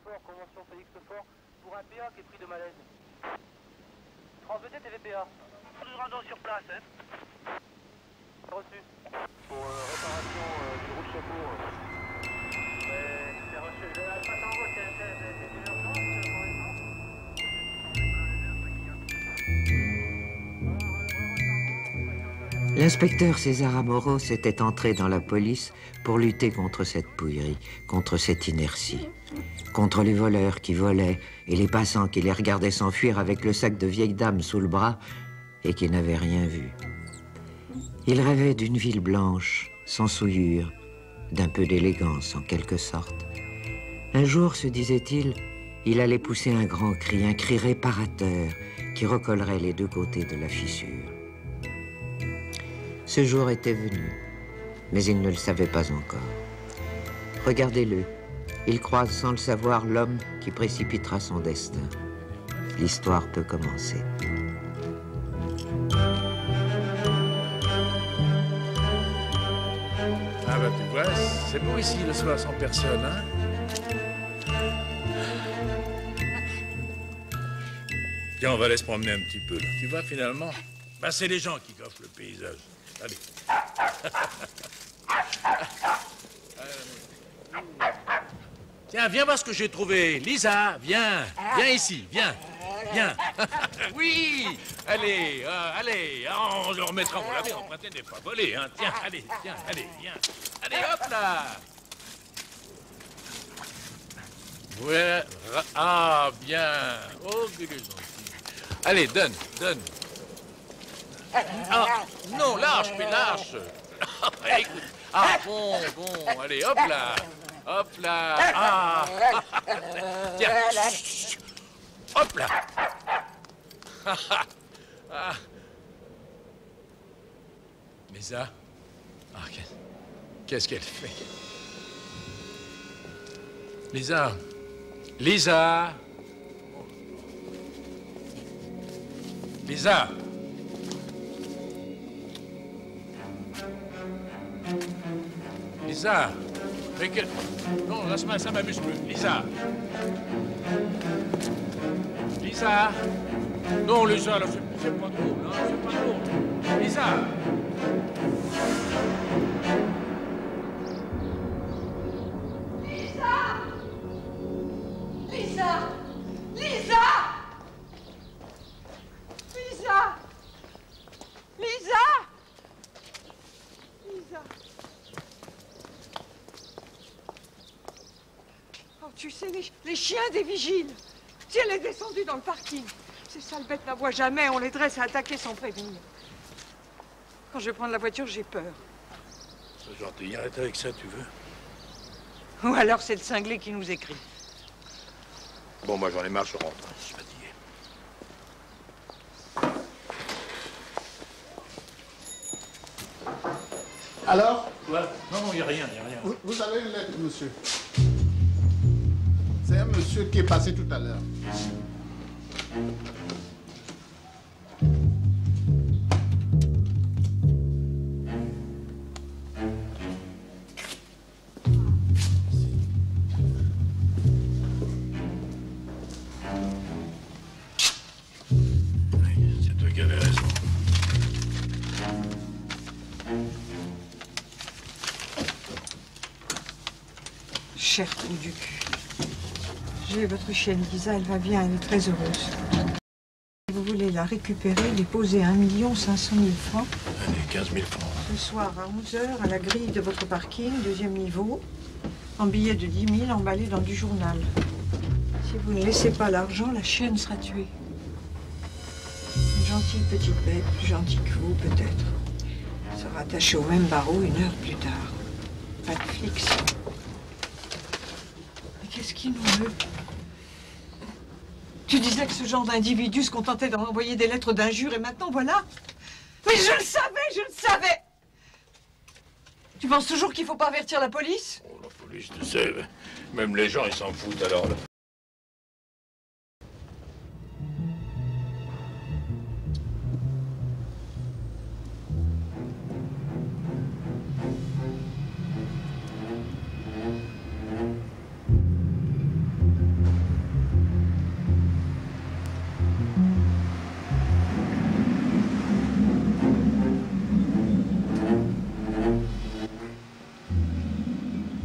Fort, convention Félix Fort, pour un PA qui est pris de malaise. Transmettez TVPA. Nous rendons sur place, hein. Reçu. Pour réparation d'une roue de secours. C'est reçu. Alpha Tango, c'est une urgence pour l'instant. L'inspecteur César Amorós était entré dans la police pour lutter contre cette pouillerie, contre cette inertie, contre les voleurs qui volaient et les passants qui les regardaient s'enfuir avec le sac de vieille dame sous le bras et qui n'avaient rien vu. Il rêvait d'une ville blanche, sans souillure, d'un peu d'élégance en quelque sorte. Un jour, se disait-il, il allait pousser un grand cri, un cri réparateur qui recollerait les deux côtés de la fissure. Ce jour était venu, mais il ne le savait pas encore. Regardez-le, il croise sans le savoir l'homme qui précipitera son destin. L'histoire peut commencer. Ah bah tu vois, c'est beau ici le soir sans personne, hein? Tiens, on va aller se promener un petit peu, là. Tu vois, finalement, bah, c'est les gens qui gâchent le paysage. Allez. Tiens, viens voir ce que j'ai trouvé. Lisa, viens. Viens ici, viens. Viens. Oui. Allez, allez. On le remettra, on l'avait emprunté, n'est pas volé, hein. Tiens, allez, tiens, allez, viens. Allez, hop là. Voilà. Ah, bien. Oh, que les gentil. Allez, donne, donne. Ah, non, lâche, mais lâche. Écoute. Ah, bon, bon, allez, hop là. Hop là. Ah. Tiens. Chut. Hop là. Ah. Mais ça. Ah, qu'est-ce qu'elle fait? Lisa. Lisa. Lisa. Lisa. Mais quel... Non, là, ça m'amuse plus. Lisa. Lisa. Non, Lisa, là, c'est pas drôle, hein, c'est pas drôle. Lisa. Lisa! Lisa! Lisa! Lisa! Lisa! Oh, tu sais, les chiens des vigiles. Si elle est descendue dans le parking, ces sales bêtes n'avoient jamais, on les dresse à attaquer sans prévenir. Quand je vais prendre la voiture, j'ai peur. C'est gentil, arrête avec ça, tu veux? Ou alors c'est le cinglé qui nous écrit. Bon, moi, j'en ai marre, je rentre. Je suis fatigué. Alors? Quoi? Non, il n'y a rien, il n'y a rien. Vous avez une lettre, monsieur. C'est un monsieur qui est passé tout à l'heure. C'est toi qui avais raison. Cher trou du cul. J'ai votre chienne Lisa, elle va bien, elle est très heureuse. Vous voulez la récupérer, déposer 1 500 000 francs. Allez, 15 000 francs. Ce soir à 11 h à la grille de votre parking, 2e niveau, en billet de 10 000 emballé dans du journal. Si vous ne laissez pas l'argent, la chienne sera tuée. Une gentille petite bête, plus gentille que vous peut-être, sera attachée au même barreau 1 heure plus tard. Pas de flics. Mais qu'est-ce qui nous veut? Tu disais que ce genre d'individu se contentait d'envoyer des lettres d'injures et maintenant voilà. Mais je le savais, je le savais. Tu penses toujours qu'il faut pas avertir la police? Oh, la police, tu sais, même les gens, ils s'en foutent alors, là.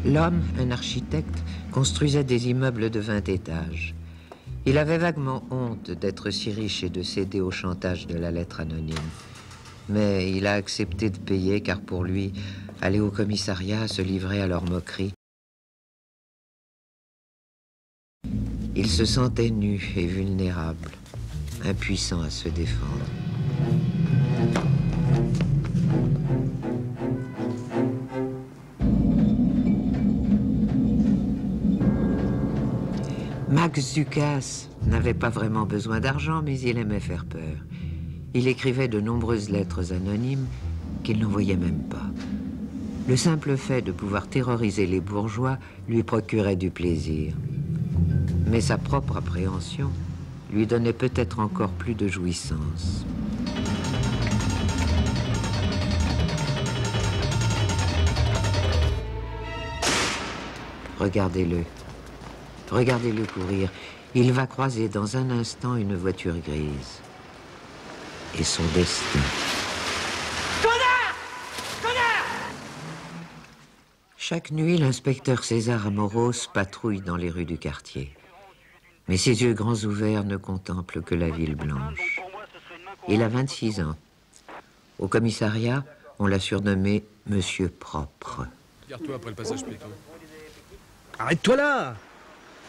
L'homme, un architecte, construisait des immeubles de 20 étages. Il avait vaguement honte d'être si riche et de céder au chantage de la lettre anonyme. Mais il a accepté de payer car pour lui, aller au commissariat, se livrer à leur moquerie. Il se sentait nu et vulnérable, impuissant à se défendre. Max Ducasse n'avait pas vraiment besoin d'argent, mais il aimait faire peur. Il écrivait de nombreuses lettres anonymes qu'il n'envoyait même pas. Le simple fait de pouvoir terroriser les bourgeois lui procurait du plaisir. Mais sa propre appréhension lui donnait peut-être encore plus de jouissance. Regardez-le. Regardez-le courir. Il va croiser dans un instant une voiture grise. Et son destin. Connard! Connard! Chaque nuit, l'inspecteur César Amoros patrouille dans les rues du quartier. Mais ses yeux grands ouverts ne contemplent que la ville blanche. Il a 26 ans. Au commissariat, on l'a surnommé Monsieur Propre. Garde-toi après le passage piéton. Arrête-toi là!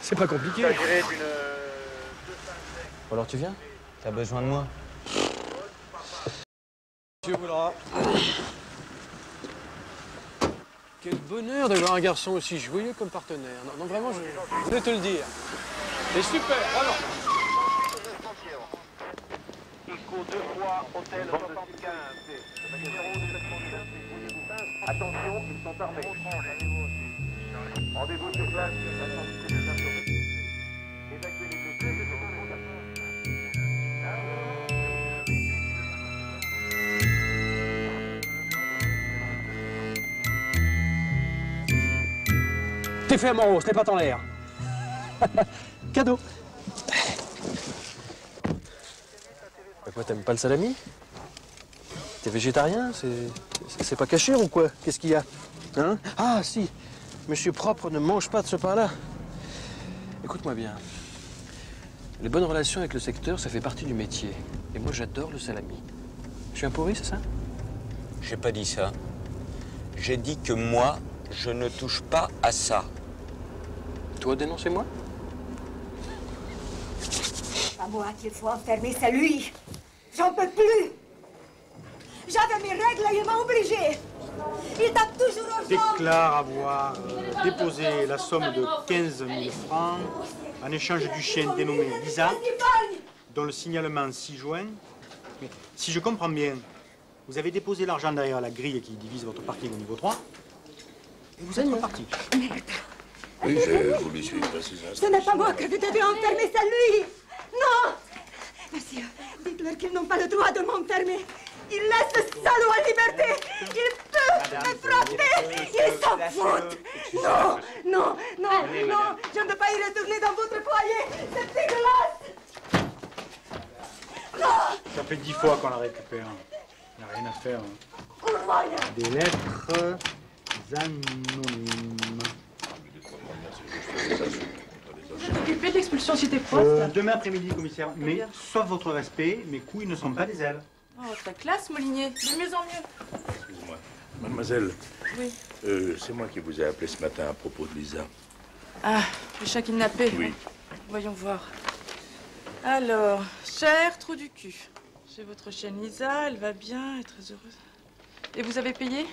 C'est pas compliqué. Alors tu viens? T'as besoin de moi? Tu voudras. Quel bonheur d'avoir un garçon aussi joyeux comme partenaire. Non, vraiment, je voulais te le dire. C'est super, vraiment. Jusqu'au 2 fois hôtel 75. Attention, ils sont armés. Rendez-vous sur place. Évacuez les blessés. T'es fait, Amoros, t'es pas en l'air. Cadeau. Bah quoi, t'aimes pas le salami? T'es végétarien? C'est pas caché ou quoi? Qu'est-ce qu'il y a? Hein? Ah, si. Monsieur Propre ne mange pas de ce pain-là. Écoute-moi bien. Les bonnes relations avec le secteur, ça fait partie du métier. Et moi, j'adore le salami. Je suis un pourri, c'est ça? J'ai pas dit ça. J'ai dit que moi, je ne touche pas à ça. Toi, dénoncez-moi? Pas moi qu'il faut enfermer, c'est lui. J'en peux plus. J'avais mes règles et il m'a obligé. Il tape toujours aux gens. Déclare avoir déposé la somme de 15 000 francs en échange du chien dénommé Lisa, dont le signalement 6 juin. Mais si je comprends bien, vous avez déposé l'argent derrière la grille qui divise votre parking au niveau 3 et vous êtes reparti. Merde. Oui, j'ai voulu suivre ces Ce n'est pas moi que vous devez enfermer, c'est lui. Non. Monsieur, dites-leur qu'ils n'ont pas le droit de m'enfermer. Il laisse ce salaud en liberté. Il peut me frapper. Il s'en fout. Non, non, non, non. Je ne peux pas y retourner dans votre foyer. C'est dégueulasse. Non. Ça fait 10 fois qu'on la récupère. Il n'y a rien à faire. Des lettres anonymes. Vous êtes occupé de l'expulsion Cité Prost? Demain après-midi, commissaire. Mais, sauf votre respect, mes couilles ne sont pas des ailes. Oh, ta classe, Molinier. De mieux en mieux. Excusez-moi. Mademoiselle. Oui. C'est moi qui vous ai appelé ce matin à propos de Lisa. Ah, le chat kidnappé. Oui. Voyons voir. Alors, cher trou du cul. J'ai votre chienne Lisa, elle va bien, elle est très heureuse. Et vous avez payé?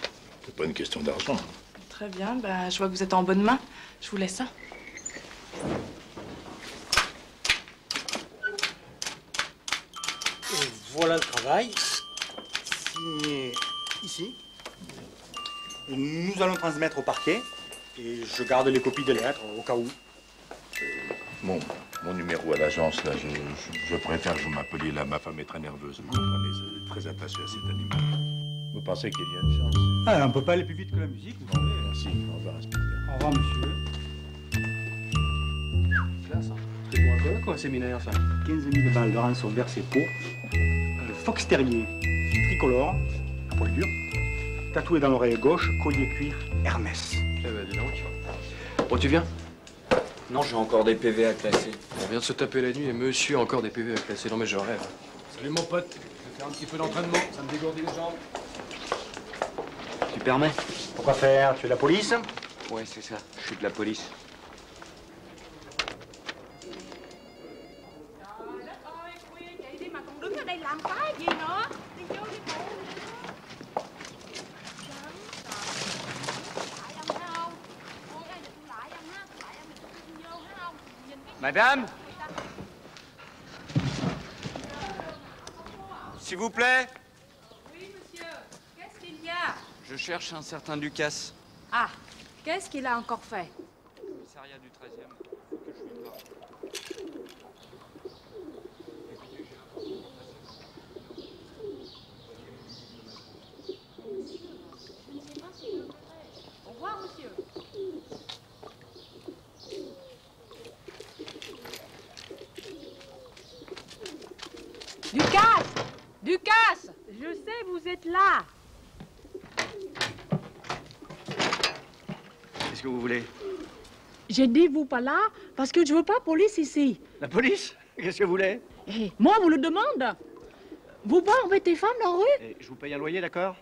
C'est pas une question d'argent. Très bien, bah, je vois que vous êtes en bonne main. Je vous laisse ça. Et voilà le travail. Signé ici. Et nous allons transmettre au parquet. Et je garde les copies des lettres au cas où. Mon numéro à l'agence, là, je préfère que vous m'appeliez là. Ma femme est très nerveuse, vous comprenez, elle est très attachée à cet animal. Vous pensez qu'il y a une chance? Ah, on ne peut pas aller plus vite que la musique, vous savez. Merci, au revoir, inspecteur. Au revoir, monsieur. Classe, hein. C'est pour un colloque ou un séminaire, ça? 15 000 balles de rançon versées pour Fox Terrier, tricolore, à poil dur, tatoué dans l'oreille gauche, collier cuir Hermès. Eh ben, dis donc. Bon, tu viens? Non, j'ai encore des PV à classer. On vient de se taper la nuit et monsieur a encore des PV à classer. Non, mais je rêve. Salut mon pote. Je vais faire un petit peu d'entraînement. Ça me dégourdit les jambes. Tu permets? Pourquoi faire? Tu es de la police? Ouais, c'est ça. Je suis de la police. Madame? S'il vous plaît? Oui, monsieur. Qu'est-ce qu'il y a? Je cherche un certain Ducasse. Ah, qu'est-ce qu'il a encore fait? Commissariat du 13e. Que je lui parle. Au revoir, monsieur. Ducasse! Ducasse! Je sais, vous êtes là. Qu'est-ce que vous voulez? J'ai dit vous pas là parce que je veux pas police ici. La police? Qu'est-ce que vous voulez? Eh, moi, vous le demande. Vous pas embêter femmes dans la rue? Eh, je vous paye un loyer, d'accord?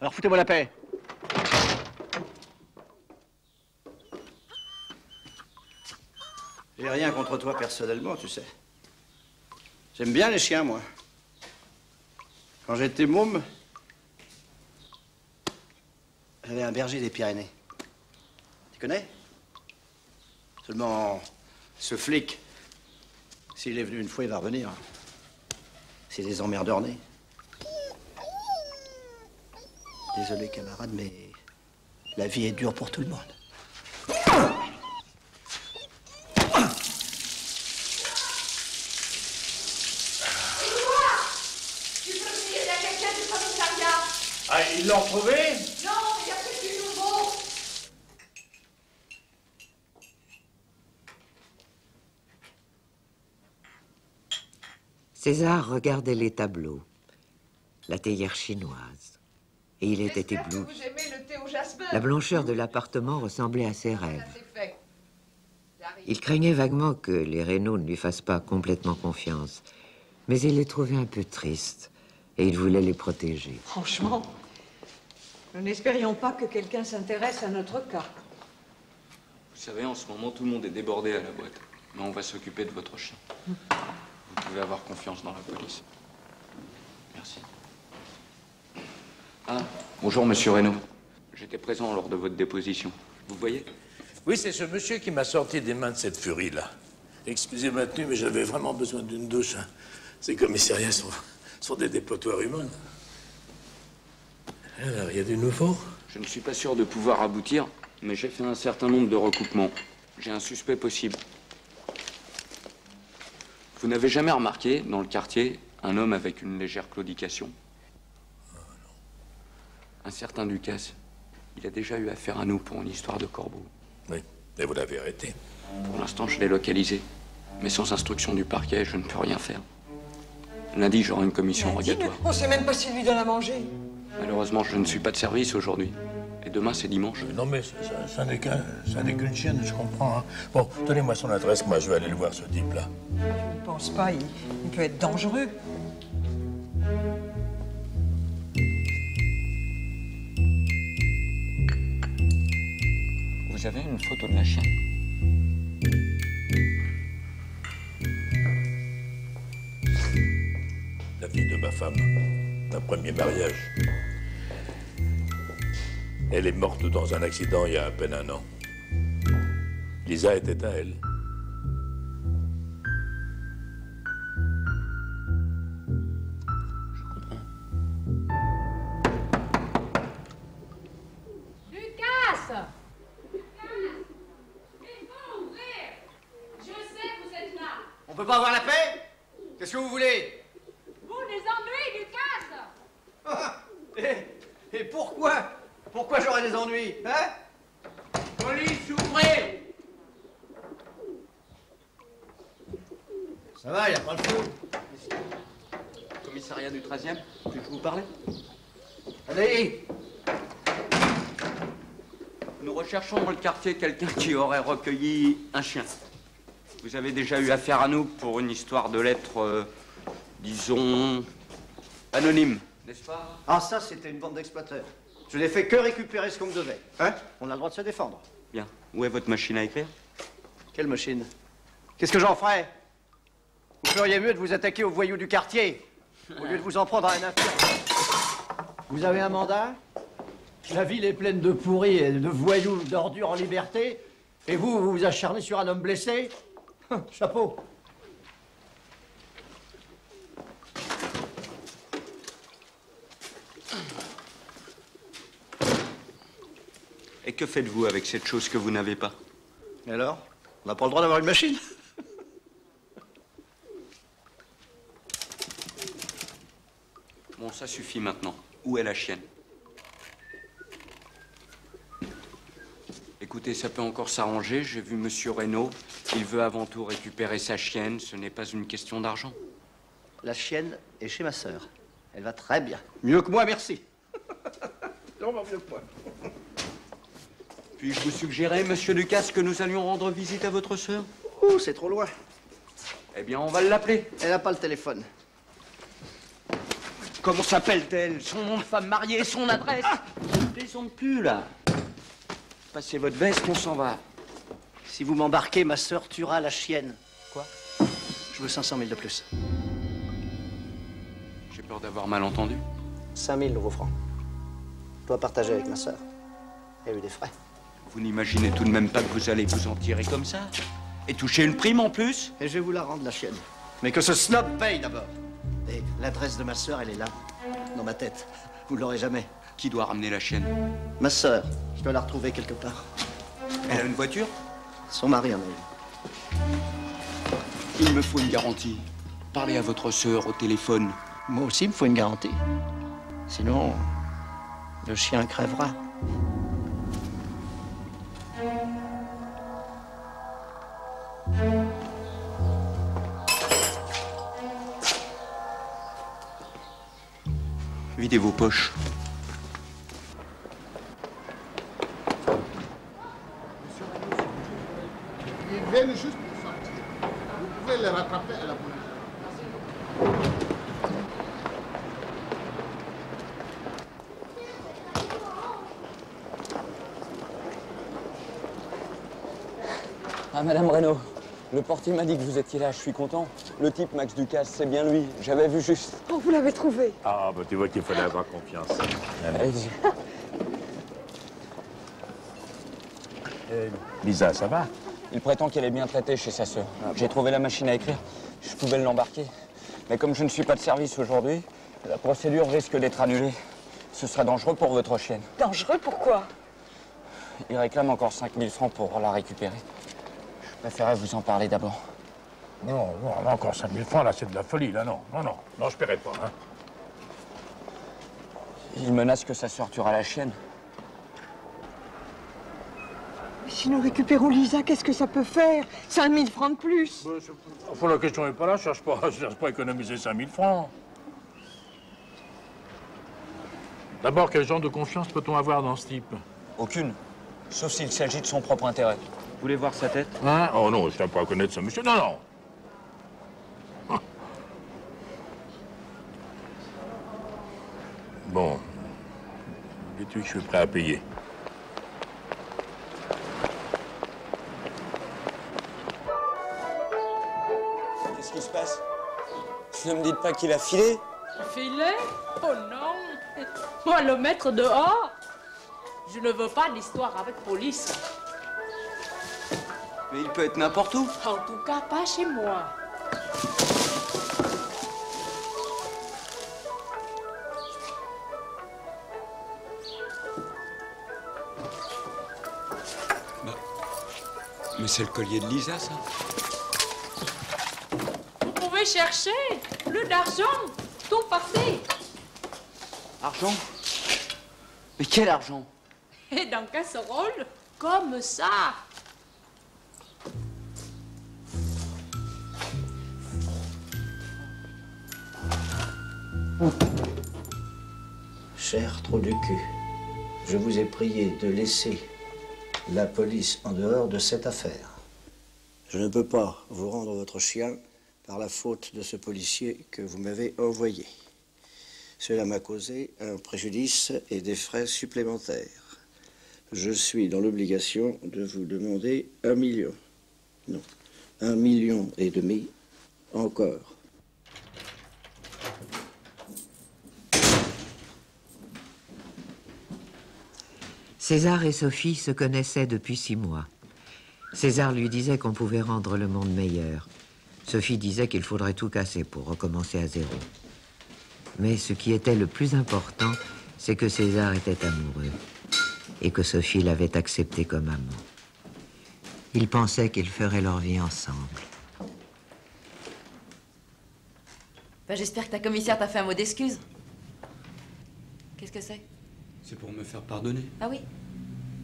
Alors foutez-moi la paix. J'ai rien contre toi personnellement, tu sais. J'aime bien les chiens, moi. Quand j'étais môme, j'avais un berger des Pyrénées. Tu connais? Seulement, ce flic, s'il est venu une fois, il va revenir. C'est des emmerdeurs nés. Désolé, camarade, mais la vie est dure pour tout le monde. Ah, ils l'ont retrouvé? Non, il y a peut-être du nouveau. César regardait les tableaux, la théière chinoise, et il était J'espère que ébloui. vous aimez le thé au jasmin. La blancheur de l'appartement ressemblait à ses Ça, rêves. c'est fait. J'arrive. Il craignait vaguement que les Reynaud ne lui fassent pas complètement confiance, mais il les trouvait un peu tristes, et il voulait les protéger. Franchement, nous n'espérions pas que quelqu'un s'intéresse à notre cas. Vous savez, en ce moment, tout le monde est débordé à la boîte. Mais on va s'occuper de votre chien. Vous pouvez avoir confiance dans la police. Merci. Ah, bonjour, monsieur Reynaud. J'étais présent lors de votre déposition. Vous voyez? Oui, c'est ce monsieur qui m'a sorti des mains de cette furie-là. Excusez ma tenue, mais j'avais vraiment besoin d'une douche. Hein. Ces commissariats sont des dépotoirs humains. Alors, il y a du nouveau? Je ne suis pas sûr de pouvoir aboutir, mais j'ai fait un certain nombre de recoupements. J'ai un suspect possible. Vous n'avez jamais remarqué, dans le quartier, un homme avec une légère claudication? Un certain Ducasse. Il a déjà eu affaire à nous pour une histoire de corbeau. Oui, et vous l'avez arrêté? Pour l'instant, je l'ai localisé. Mais sans instruction du parquet, je ne peux rien faire. Lundi, j'aurai une commission rogatoire. On sait même pas si lui donne à manger. Malheureusement, je ne suis pas de service aujourd'hui. Et demain, c'est dimanche. Non, mais ça n'est qu'une chienne, je comprends. Hein. Bon, donnez-moi son adresse, moi je vais aller le voir, ce type-là. Je ne pense pas, il peut être dangereux. Vous avez une photo de la chienne? La fille de ma femme, un premier mariage. Elle est morte dans un accident il y a à peine 1 an. Lisa était à elle. Je comprends. Ducasse! Ducasse! Il faut ouvrir! Je sais que vous êtes là. On peut pas avoir la paix? Qu'est-ce que vous voulez? Vous les ennuis, Ducasse! Ah, et pourquoi? Pourquoi j'aurais des ennuis, hein? Police, ouvrez! Ça va, y a pas le feu. Commissariat du 13e, puis-je vous parler? Allez! Vous nous recherchons dans le quartier quelqu'un qui aurait recueilli un chien. Vous avez déjà eu affaire à nous pour une histoire de lettres, disons, anonyme, n'est-ce pas? Ah, ça, c'était une bande d'exploiteurs. Je n'ai fait que récupérer ce qu'on me devait. Hein? On a le droit de se défendre. Bien. Où est votre machine à écrire? Quelle machine? Qu'est-ce que j'en ferais? Vous feriez mieux de vous attaquer aux voyous du quartier, au lieu de vous en prendre à un infirme. Vous avez un mandat? La ville est pleine de pourris et de voyous, d'ordures en liberté. Et vous vous acharnez sur un homme blessé? Chapeau. Et que faites-vous avec cette chose que vous n'avez pas? Et alors? On n'a pas le droit d'avoir une machine? Bon, ça suffit maintenant. Où est la chienne? Écoutez, ça peut encore s'arranger. J'ai vu Monsieur Reynaud. Il veut avant tout récupérer sa chienne. Ce n'est pas une question d'argent. La chienne est chez ma sœur. Elle va très bien. Mieux que moi, merci. Non, mieux que moi. Puis-je vous suggérer, Monsieur Ducasse, que nous allions rendre visite à votre sœur? Ouh, c'est trop loin. Eh bien, on va l'appeler. Elle n'a pas le téléphone. Comment s'appelle-t-elle? Son nom de femme mariée, son adresse? Je ne plaisante plus, là. Passez votre veste, on s'en va. Si vous m'embarquez, ma sœur tuera la chienne. Quoi? Je veux 500 000 de plus. J'ai peur d'avoir mal entendu. 5 000 nouveaux francs. Je dois partager avec ma sœur. Il y a eu des frais. Vous n'imaginez tout de même pas que vous allez vous en tirer comme ça? Et toucher une prime en plus? Et je vais vous la rendre, la chienne. Mais que ce snob paye d'abord. Et l'adresse de ma sœur, elle est là, dans ma tête. Vous l'aurez jamais. Qui doit ramener la chienne? Ma sœur. Je dois la retrouver quelque part. Elle a une voiture? Son mari en a une. Il me faut une garantie. Parlez à votre sœur au téléphone. Moi aussi, il me faut une garantie. Sinon, le chien crèvera. Videz vos poches. Ils viennent juste pour sortir. Vous pouvez les rattraper à la police. Ah, Madame Reynaud, le portier m'a dit que vous étiez là, je suis content. Le type, Max Ducasse, c'est bien lui. J'avais vu juste. Oh, vous l'avez trouvé. Ah, bah tu vois qu'il fallait avoir confiance. Allez-y. Lisa, ça va? Il prétend qu'elle est bien traitée chez sa sœur. J'ai trouvé la machine à écrire. Je pouvais l'embarquer. Mais comme je ne suis pas de service aujourd'hui, la procédure risque d'être annulée. Ce sera dangereux pour votre chienne. Dangereux, pourquoi? Il réclame encore 5 000 francs pour la récupérer. Je préférais vous en parler d'abord. Non, non, là, encore 5 000 francs, là, c'est de la folie, là, non. Non, non, non, je paierai pas, hein. Il menace que sa sœur tuera la chienne. Mais si nous récupérons Lisa, qu'est-ce que ça peut faire? 5 000 francs de plus. Enfin, la question n'est pas là, je cherche pas à économiser 5 000 francs. D'abord, quel genre de confiance peut-on avoir dans ce type? Aucune. Sauf s'il s'agit de son propre intérêt. Vous voulez voir sa tête? Hein? Oh non, je ne tiens pas à connaître ce monsieur. Non, non. Ah. Bon. Dis-tu que je suis prêt à payer? Qu'est-ce qui se passe? Ne me dites pas qu'il a filé? Filet? Oh non! Moi, le mettre dehors? Je ne veux pas d'histoire avec police. Mais il peut être n'importe où. En tout cas, pas chez moi. Mais c'est le collier de Lisa, ça? Vous pouvez chercher. Plus d'argent. Tout passé. Argent? Mais quel argent? Et dans casserole, comme ça. Cher trou du cul, je vous ai prié de laisser la police en dehors de cette affaire. Je ne peux pas vous rendre votre chien par la faute de ce policier que vous m'avez envoyé. Cela m'a causé un préjudice et des frais supplémentaires. Je suis dans l'obligation de vous demander 1 million. Non, 1,5 million encore. César et Sophie se connaissaient depuis 6 mois. César lui disait qu'on pouvait rendre le monde meilleur. Sophie disait qu'il faudrait tout casser pour recommencer à zéro. Mais ce qui était le plus important, c'est que César était amoureux et que Sophie l'avait accepté comme amant. Ils pensaient qu'ils feraient leur vie ensemble. Bah, j'espère que ta commissaire t'a fait un mot d'excuse. Qu'est-ce que c'est? C'est pour me faire pardonner. Ah oui?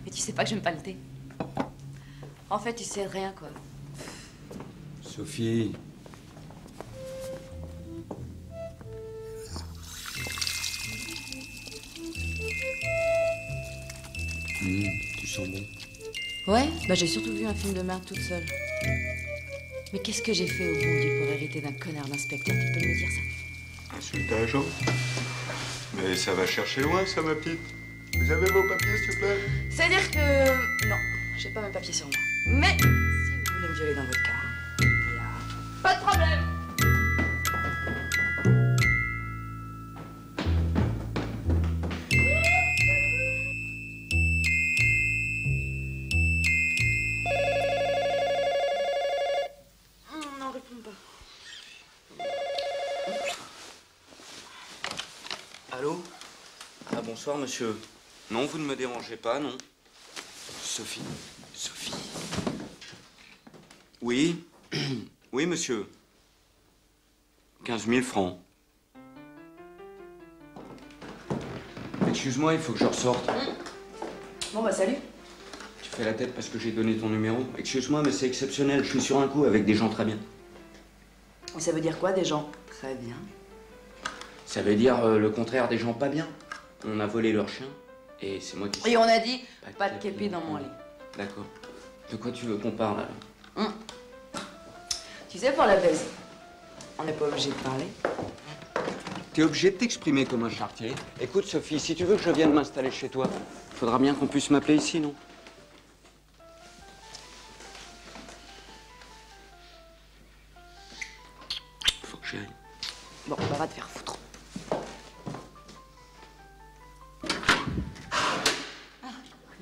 Mais tu sais pas que j'aime pas le thé. En fait, tu sais rien, quoi. Sophie. Tu sens bon. Ouais, bah j'ai surtout vu un film de merde toute seule. Mais qu'est-ce que j'ai fait au bon Dieu pour hériter d'un connard d'inspecteur? Tu peux me dire ça? Insultage. Mais ça va chercher loin, ça, ma petite. Vous avez vos papiers, s'il vous plaît? C'est-à-dire que... Non, j'ai pas mes papiers sur moi. Mais si vous voulez me violer dans votre cas, il y a... Pas de problème! Non, réponds pas. Allô? Ah, bonsoir, monsieur. Non, vous ne me dérangez pas, non? Sophie. Sophie. Oui? Oui, monsieur. 15 000 francs. Excuse-moi, il faut que je ressorte. Bon, bah salut. Tu fais la tête parce que j'ai donné ton numéro. Excuse-moi, mais c'est exceptionnel. Je suis sur un coup avec des gens très bien. Et ça veut dire quoi, des gens très bien? Ça veut dire le contraire des gens pas bien. On a volé leur chien et c'est moi qui... Et on a dit, pas de képi dans mon lit. D'accord. De quoi tu veux qu'on parle, alors? Tu sais, pour la baise, on n'est pas obligé de parler. T'es obligé de t'exprimer comme un charretier. Écoute, Sophie, si tu veux que je vienne m'installer chez toi, faudra bien qu'on puisse m'appeler ici, non? Faut que j'aille. Bon, bah va te faire foutre.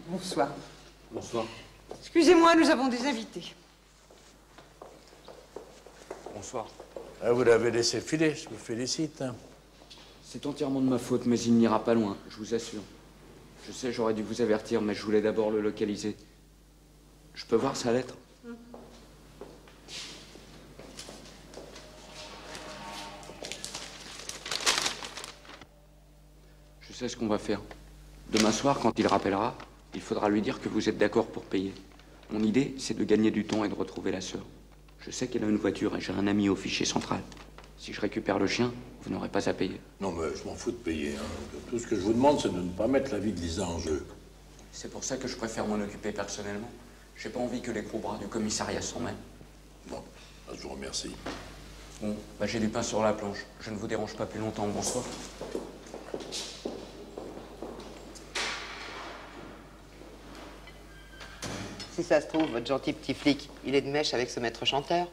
Bonsoir. Bonsoir. Excusez-moi, nous avons des invités. Bonsoir. Ah, vous l'avez laissé filer, je vous félicite. C'est entièrement de ma faute, mais il n'ira pas loin, je vous assure. Je sais, j'aurais dû vous avertir, mais je voulais d'abord le localiser. Je peux voir sa lettre? Je sais ce qu'on va faire. Demain soir, quand il rappellera, il faudra lui dire que vous êtes d'accord pour payer. Mon idée, c'est de gagner du temps et de retrouver la sœur. Je sais qu'elle a une voiture et j'ai un ami au fichier central. Si je récupère le chien, vous n'aurez pas à payer. Non, mais je m'en fous de payer. Hein. Tout ce que je vous demande, c'est de ne pas mettre la vie de Lisa en jeu. C'est pour ça que je préfère m'en occuper personnellement. J'ai pas envie que les gros bras du commissariat s'en mêlent. Bon, je vous remercie. Bon, bah j'ai du pain sur la planche. Je ne vous dérange pas plus longtemps. Bonsoir. Si ça se trouve, votre gentil petit flic, il est de mèche avec ce maître chanteur.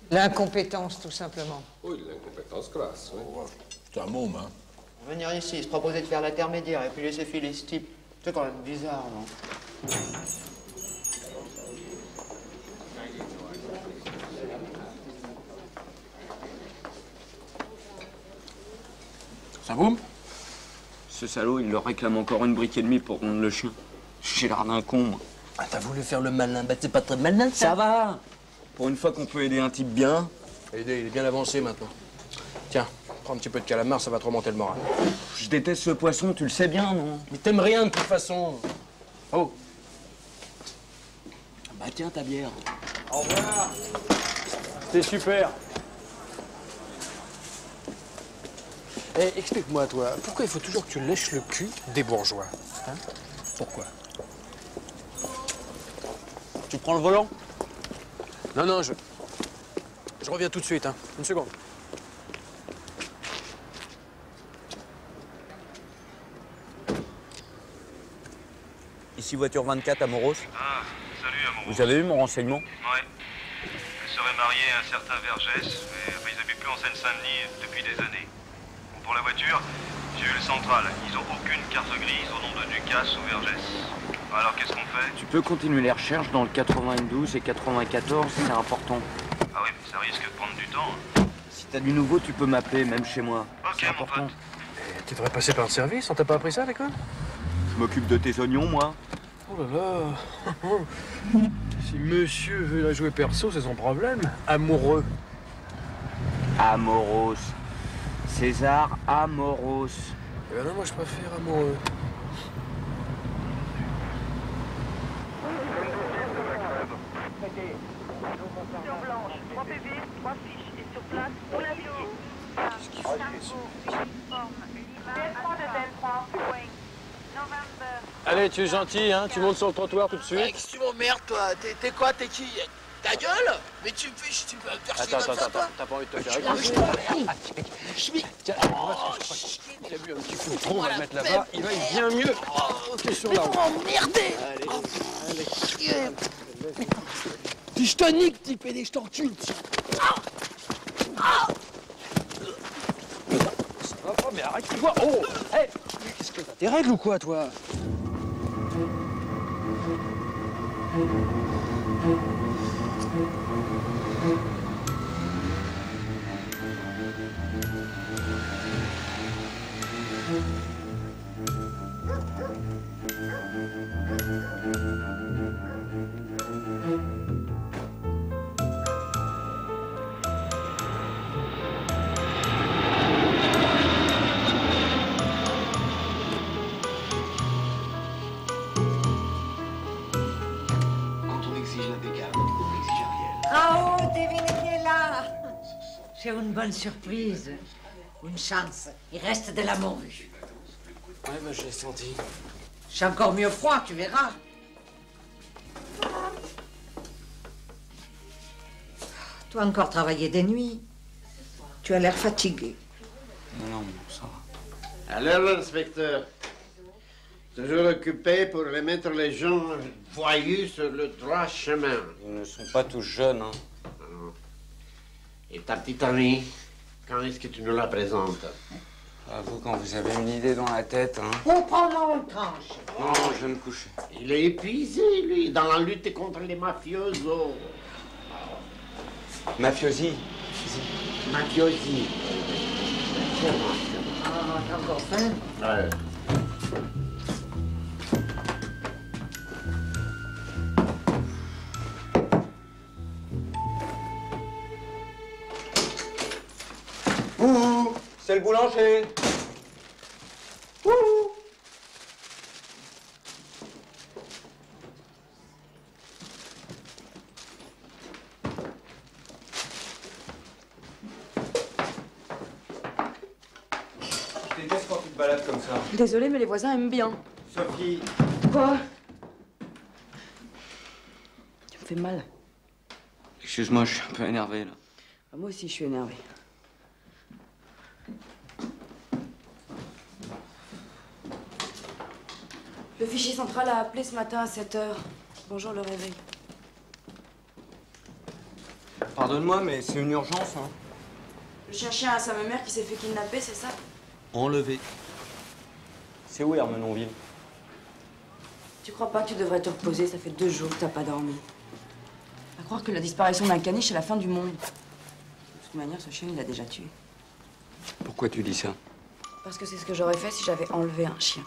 L'incompétence, tout simplement. Oui, l'incompétence crasse, oui. Oh, c'est un môme, hein. Venir ici, se proposer de faire l'intermédiaire et puis laisser filer ce type, c'est quand même bizarre, non? Ça boum? Ce salaud, il leur réclame encore une brique et demie pour rendre le chien. J'ai l'air d'un con, moi. Ah, t'as voulu faire le malin? Bah, c'est pas très malin, ça. Ça va. Pour une fois qu'on peut aider un type bien. Aider, il est bien avancé maintenant. Tiens, prends un petit peu de calamar, ça va te remonter le moral. Je déteste ce poisson, tu le sais bien, non? Mais t'aimes rien de toute façon. Oh. Bah tiens, ta bière. Au revoir. C'était super. Eh, explique-moi, toi, pourquoi il faut toujours que tu lèches le cul des bourgeois? Hein? Pourquoi? Tu prends le volant? Non, non, je reviens tout de suite, hein. Une seconde. Ici voiture 24 à Moros. Ah, salut Amoros. Vous avez eu mon renseignement? Ouais. Elle serait mariée à un certain Vergès, mais ils n'habitent plus en Seine-Saint-Denis depuis des années. Bon, pour la voiture, j'ai eu le central. Ils n'ont aucune carte grise au nom de Ducasse ou Vergès. Alors qu'est-ce qu'on fait? Tu peux continuer les recherches dans le 92 et 94, c'est important. Ah oui, mais ça risque de prendre du temps. Hein. Si t'as du nouveau, tu peux m'appeler, même chez moi. Ok, mon pote. Tu devrais passer par le service, on t'a pas appris ça à l'école? Je m'occupe de tes oignons, moi. Oh là là. Si monsieur veut la jouer perso, c'est son problème. Amoureux. Amoros. César Amoros. Eh ben non, moi je préfère amoureux. Sur blanche, 3 PV, 3 fiches et sur place, on l'a vu. Qu'est-ce qu'il faut Allez, tu es gentil, hein. Tu montes sur le trottoir tout de suite. Qu'est-ce que tu m'emmerdes, toi? T'es quoi? T'es qui? Ta gueule? Mais tu me fais tu peux me faire chier comme ça, toi? T'as pas envie de te faire écraser? Tiens, il a bu un petit coup trop, on va le mettre là-bas. Il va bien mieux. T'es sur la route. Emmerder! Allez. Puis je te nique, petit pédé, je t'encule. Ça va pas, mais arrête-toi. Oh! Hé! Qu'est-ce que t'as des règles ou quoi, toi? Raoult, devine qui est là. J'ai une bonne surprise. Une chance. Il reste de l'amour vu. Ouais, bah je l'ai senti. J'ai encore mieux froid, tu verras. Tu as encore travaillé des nuits. Tu as l'air fatigué. Non, ça va. Alors, l'inspecteur, toujours occupé pour remettre les gens voyous sur le droit chemin. Ils ne sont pas tous jeunes, hein. Et ta petite amie, quand est-ce que tu nous la présentes? À vous, quand vous avez une idée dans la tête, hein. On prend mon tranche. Non, je vais me coucher. Il est épuisé, lui, dans la lutte contre les mafiosos. Mafiosi. Mafiosi. Ah, t'as encore faim? Ouais. Ouh, c'est le boulanger. Ouh. Je déteste quand tu te balades comme ça. Désolée, mais les voisins aiment bien. Sophie. Quoi? Tu me fais mal. Excuse-moi, je suis un peu énervé, là. Ah, moi aussi, je suis énervée. Le fichier central a appelé ce matin à 7 h. Bonjour, le réveil. Pardonne-moi, mais c'est une urgence, hein. Je cherchais un sa mère qui s'est fait kidnapper, c'est ça? Enlevé. C'est où, Hermenonville? Tu crois pas que tu devrais te reposer? Ça fait 2 jours que t'as pas dormi. À croire que la disparition d'un caniche, c'est la fin du monde. De toute manière, ce chien, il l'a déjà tué. Pourquoi tu dis ça? Parce que c'est ce que j'aurais fait si j'avais enlevé un chien.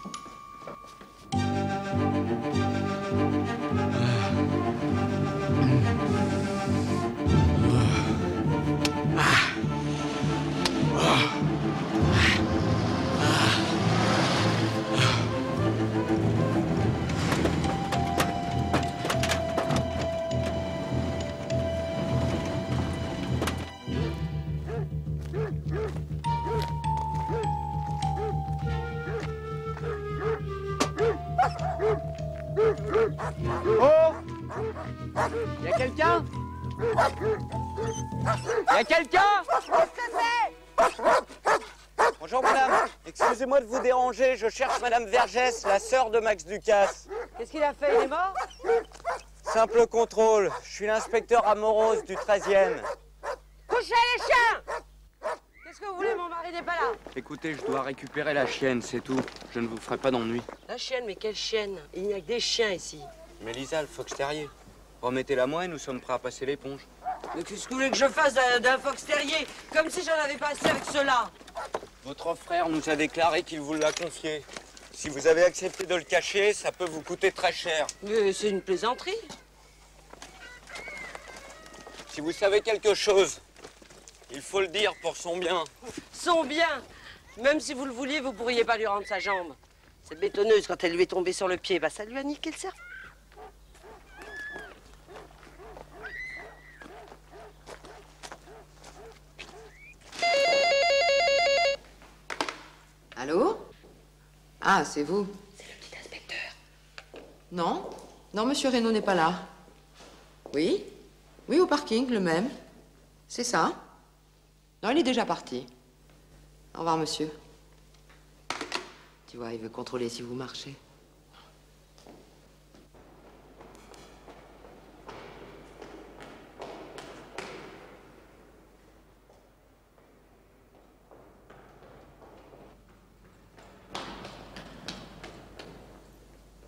Oh! Y a quelqu'un? Y a quelqu'un? Bonjour madame, excusez-moi de vous déranger, je cherche madame Vergès, la sœur de Max Ducasse. Qu'est-ce qu'il a fait? Il est mort? Simple contrôle, je suis l'inspecteur Amoros du 13e. Couchez les chiens! Qu'est-ce que vous voulez? Mon mari n'est pas là. Écoutez, je dois récupérer la chienne, c'est tout. Je ne vous ferai pas d'ennui. La chienne? Mais quelle chienne? Il n'y a que des chiens ici. Mais Lisa, le fox terrier. Remettez-la moi et nous sommes prêts à passer l'éponge. Mais qu'est-ce que vous voulez que je fasse d'un fox terrier? Comme si j'en avais pas assez avec cela. Votre frère nous a déclaré qu'il vous l'a confié. Si vous avez accepté de le cacher, ça peut vous coûter très cher. Mais c'est une plaisanterie. Si vous savez quelque chose, il faut le dire pour son bien. Son bien. Même si vous le vouliez, vous pourriez pas lui rendre sa jambe. Cette bétonneuse, quand elle lui est tombée sur le pied, bah ça lui a niqué le cerveau. Allô? Ah, c'est vous? C'est le petit inspecteur. Non? Non, monsieur Reynaud n'est pas là. Oui? Oui, au parking, le même. C'est ça? Non, il est déjà parti. Au revoir, monsieur. Tu vois, il veut contrôler si vous marchez.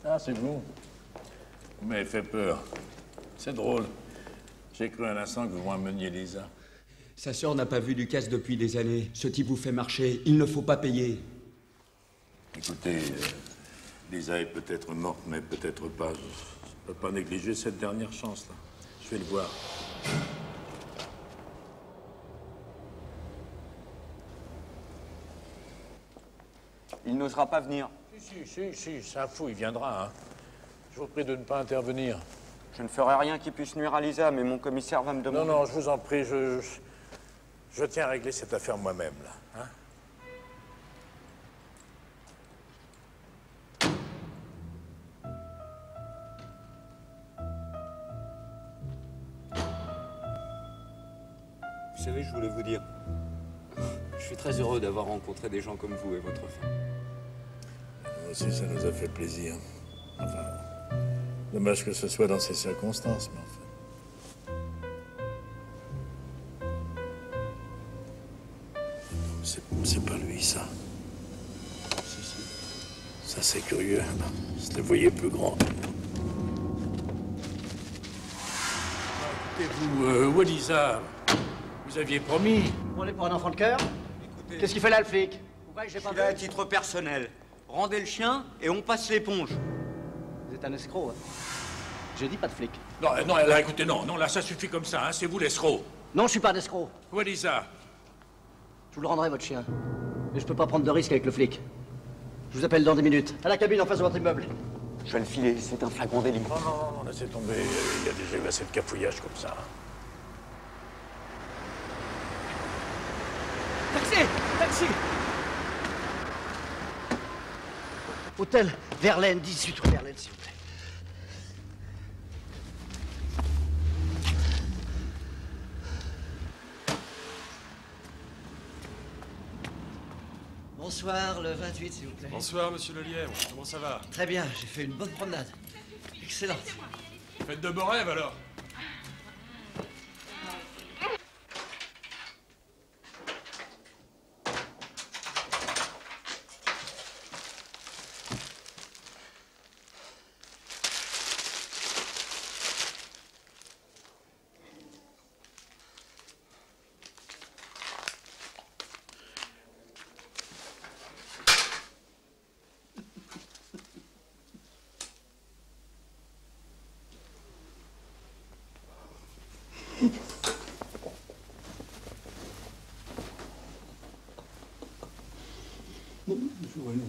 Ah, c'est vous. Vous m'avez fait peur. C'est drôle. J'ai cru un instant que vous m'emmeniez Lisa. Sa sœur n'a pas vu Ducasse depuis des années. Ce type vous fait marcher. Il ne faut pas payer. Écoutez, Lisa est peut-être morte, mais peut-être pas. Je ne peux pas négliger cette dernière chance-là. Je vais le voir. Il n'osera pas venir. Si, c'est un fou, il viendra. Hein. Je vous prie de ne pas intervenir. Je ne ferai rien qui puisse nuire à Lisa, mais mon commissaire va me demander... Non, je vous en prie, je tiens à régler cette affaire moi-même, là. Hein. Vous savez, je voulais vous dire, je suis très heureux d'avoir rencontré des gens comme vous et votre femme. Nous aussi, ça nous a fait plaisir. Enfin, dommage que ce soit dans ces circonstances, mais enfin. C'est pas lui, ça. Si. Ça, c'est curieux. Je le voyais plus grand. Écoutez-vous, Walisa, vous aviez promis. Vous prenez pour un enfant de cœur? Qu'est-ce qu'il fait là, le flic? Je suis là à titre personnel. Rendez le chien et on passe l'éponge. Vous êtes un escroc, hein? J'ai dit pas de flic. Non, là, écoutez, non, là, ça suffit comme ça, hein, c'est vous l'escroc. Non, je suis pas un escroc. Walisa. Je vous le rendrai, votre chien. Mais je peux pas prendre de risque avec le flic. Je vous appelle dans 10 minutes. À la cabine en face de votre immeuble. Je vais le filer, c'est un flagrant délit. Non, laissez tomber. Il y a déjà eu assez de cafouillage comme ça. Taxi! Hôtel Verlaine, 18 rue Verlaine, s'il vous plaît. Bonsoir, le 28, s'il vous plaît. Bonsoir, monsieur Lelièvre. Comment ça va? Très bien, j'ai fait une bonne promenade. Excellente. Faites de beaux rêves, alors.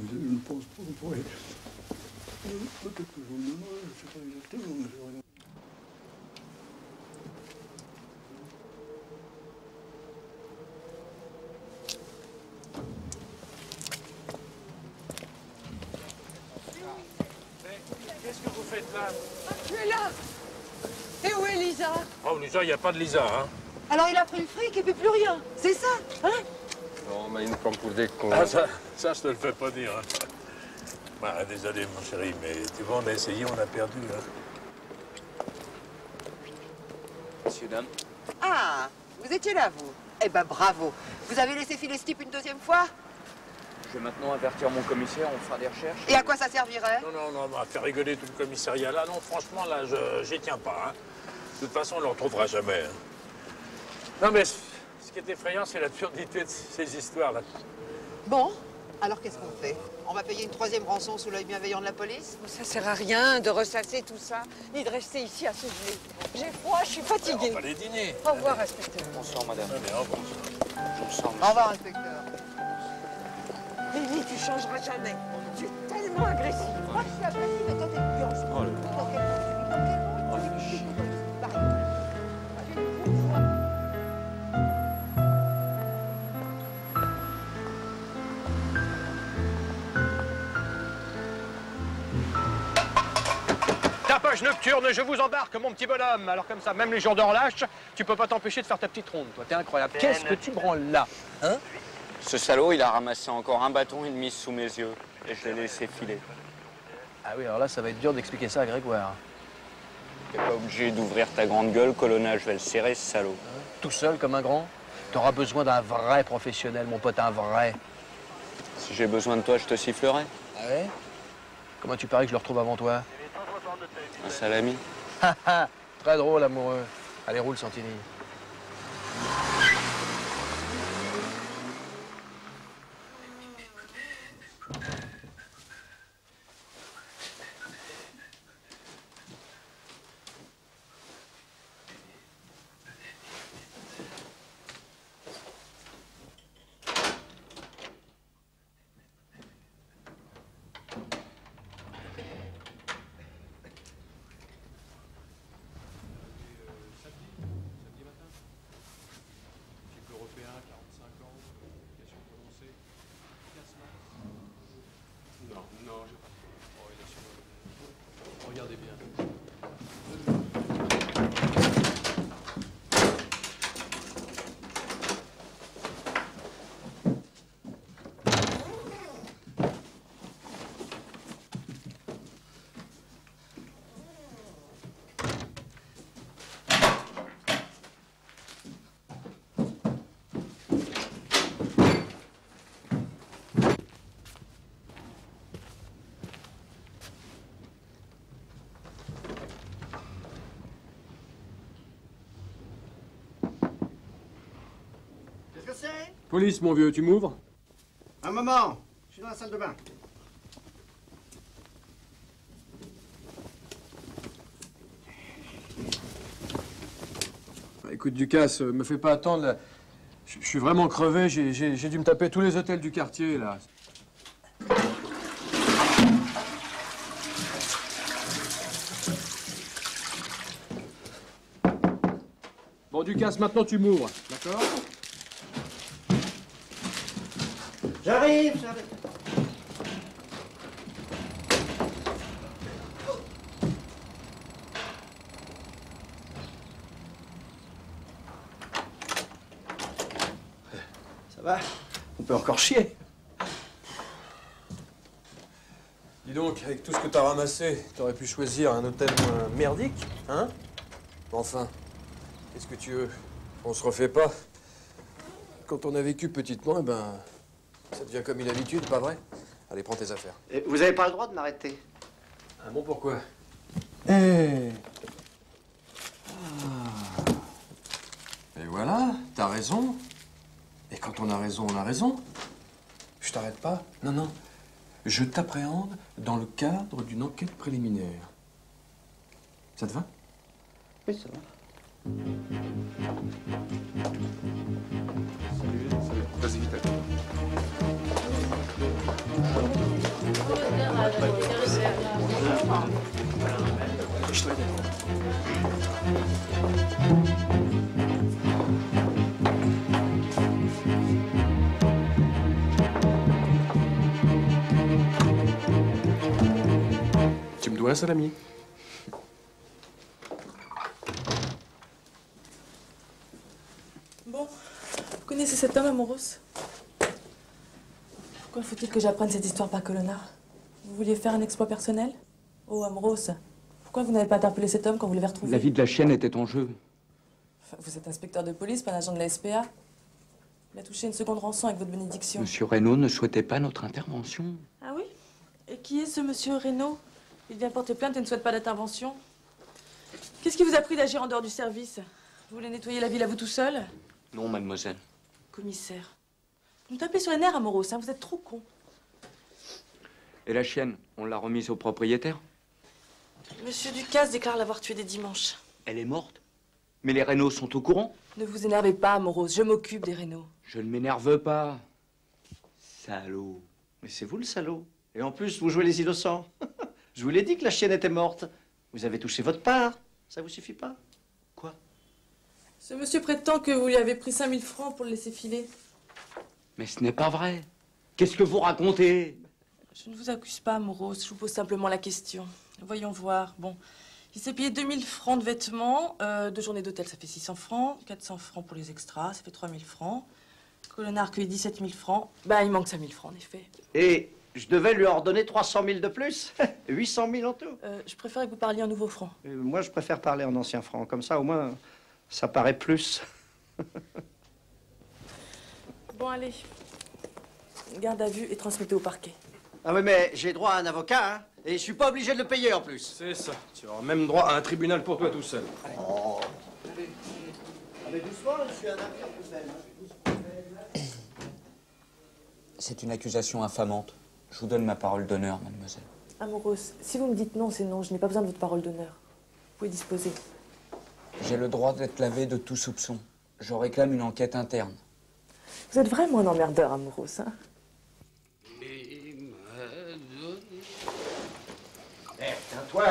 Je ne pense pas qu'on pourrait. Peut-être que je vous le donnerai, je ne sais pas exactement, mais je regarde. Qu'est-ce que vous faites là? Tu es là! Et où est Lisa? Oh, Lisa, il n'y a pas de Lisa, hein. Alors il a pris le fric et puis plus rien. C'est ça, hein? Non, mais il me prend pour des cons. Ah, ça, je te le fais pas dire. Hein. Bah, désolé, mon chéri, mais tu vois, on a essayé, on a perdu. Hein. Messieurs, dames. Ah, vous étiez là, vous? Eh ben, bravo. Vous avez laissé filer ce type une deuxième fois? Je vais maintenant avertir mon commissaire, on fera des recherches. Et à quoi ça servirait? Non, à faire rigoler tout le commissariat là, non, franchement, là, j'y tiens pas. Hein. De toute façon, on ne le retrouvera jamais. Hein. Non, mais ce qui est effrayant, c'est l'absurdité de ces histoires-là. Bon, alors qu'est-ce qu'on fait? On va payer une troisième rançon sous l'œil bienveillant de la police? Ça sert à rien de ressasser tout ça, ni de rester ici à se geler. J'ai froid, je suis fatiguée. On va aller dîner. Au revoir, inspecteur. Bonsoir, madame. Allez, au revoir. Je vous sens. Au revoir, inspecteur. Mimi, tu changeras jamais. Tu es tellement agressive. Moi, je suis agressive et toi, t'es plus en Oh, Tapage nocturne, je vous embarque, mon petit bonhomme. Alors comme ça, même les jours de relâche, tu peux pas t'empêcher de faire ta petite ronde, toi. T'es incroyable. Qu'est-ce que tu branles là, hein? Ce salaud, il a ramassé encore un bâton et demi sous mes yeux. Et je l'ai laissé filer. Ah oui, alors là, ça va être dur d'expliquer ça à Grégoire. T'es pas obligé d'ouvrir ta grande gueule, Colonna, je vais le serrer, ce salaud. Tout seul, comme un grand? T'auras besoin d'un vrai professionnel, mon pote, un vrai. Si j'ai besoin de toi, je te sifflerai. Ah ouais? Comment tu paries que je le retrouve avant toi? Un salami. Très drôle, amoureux. Allez, roule, Santini. Regardez bien. Qu'est-ce que c'est? Police, mon vieux, tu m'ouvres? Un moment, je suis dans la salle de bain. Écoute, Ducasse, me fais pas attendre, là. Je suis vraiment crevé, j'ai dû me taper tous les hôtels du quartier, là. Bon, Ducasse, maintenant tu m'ouvres, d'accord? J'arrive. Ça va? On peut encore chier. Dis donc, avec tout ce que t'as ramassé, t'aurais pu choisir un hôtel moins merdique, hein? Enfin, qu'est-ce que tu veux? On se refait pas. Quand on a vécu petitement, eh ben, ça devient comme une habitude, pas vrai? Allez, prends tes affaires. Et vous n'avez pas le droit de m'arrêter. Ah bon, pourquoi? Et voilà, t'as raison. Et quand on a raison, on a raison. Je t'arrête pas. Non, non. Je t'appréhende dans le cadre d'une enquête préliminaire. Ça te va? Oui, ça va. Vas-y, vite. Tu me dois un salami. connaissez cet homme, Amoros? Pourquoi faut-il que j'apprenne cette histoire par Colonna? Vous vouliez faire un exploit personnel? Oh, Amoros, pourquoi vous n'avez pas interpellé cet homme quand vous l'avez retrouvé? La vie de la chienne était en jeu. Enfin, vous êtes inspecteur de police, pas un agent de la SPA. Il a touché une seconde rançon avec votre bénédiction. Monsieur Reynaud ne souhaitait pas notre intervention. Ah oui? Et qui est ce monsieur Reynaud? Il vient porter plainte et ne souhaite pas d'intervention. Qu'est-ce qui vous a pris d'agir en dehors du service? Vous voulez nettoyer la ville à vous tout seul? Non, mademoiselle. Commissaire. Vous me tapez sur les nerfs, Amoros, hein, vous êtes trop con. Et la chienne, on l'a remise au propriétaire? Monsieur Ducasse déclare l'avoir tuée dès dimanche. Elle est morte? Mais les Reynaud sont au courant? Ne vous énervez pas, Amoros, je m'occupe des Reynaud. Je ne m'énerve pas. Salaud. Mais c'est vous le salaud. Et en plus, vous jouez les innocents. Je vous l'ai dit que la chienne était morte. Vous avez touché votre part. Ça vous suffit pas? Quoi? Ce monsieur prétend que vous lui avez pris 5000 francs pour le laisser filer. Mais ce n'est pas vrai. Qu'est-ce que vous racontez? Je ne vous accuse pas, Amoros, je vous pose simplement la question. Voyons voir. Bon, il s'est payé 2000 francs de vêtements, 2 journées d'hôtel, ça fait 600 francs, 400 francs pour les extras, ça fait 3000 francs. Colonna a recueilli 17 000 francs. Ben, il manque 5000 francs, en effet. Et je devais lui en redonner 300 000 de plus. 800 000 en tout. Je préférais que vous parliez en nouveaux francs. Moi, je préfère parler en anciens francs. Comme ça, au moins, ça paraît plus. Bon, allez. Garde à vue et transmettez au parquet. Ah oui, mais j'ai droit à un avocat, hein, et je suis pas obligé de le payer en plus. C'est ça. Tu auras même droit à un tribunal pour toi tout seul. Oh. Allez, doucement, je suis un affaire poubelle. C'est une accusation infamante. Je vous donne ma parole d'honneur, mademoiselle. Amoros, si vous me dites non, c'est non. Je n'ai pas besoin de votre parole d'honneur. Vous pouvez disposer. J'ai le droit d'être lavé de tout soupçon. Je réclame une enquête interne. Vous êtes vraiment un emmerdeur, Amoros, hein? Toi.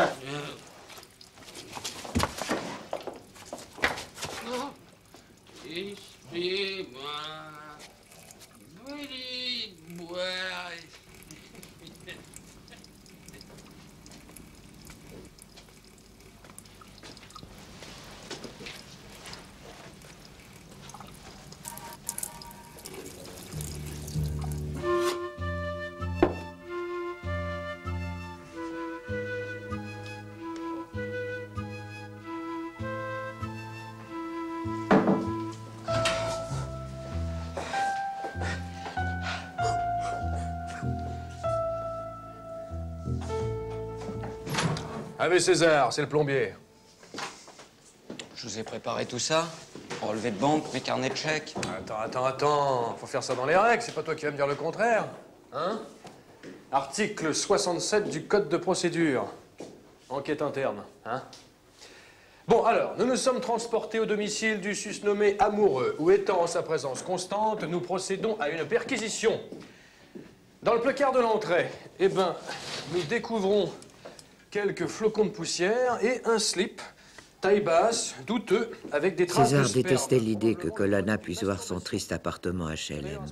Ave César, c'est le plombier. Je vous ai préparé tout ça. Relevé de banque, mes carnets de chèques. Attends. Faut faire ça dans les règles, c'est pas toi qui vas me dire le contraire. Hein? Article 67 du Code de procédure. Enquête interne, hein? Bon, alors, nous nous sommes transportés au domicile du susnommé amoureux, où étant en sa présence constante, nous procédons à une perquisition. Dans le placard de l'entrée, eh ben, nous découvrons quelques flocons de poussière et un slip, taille basse, douteux, avec des traces de César sperme. détestait l'idée que Colonna puisse voir son triste appartement HLM,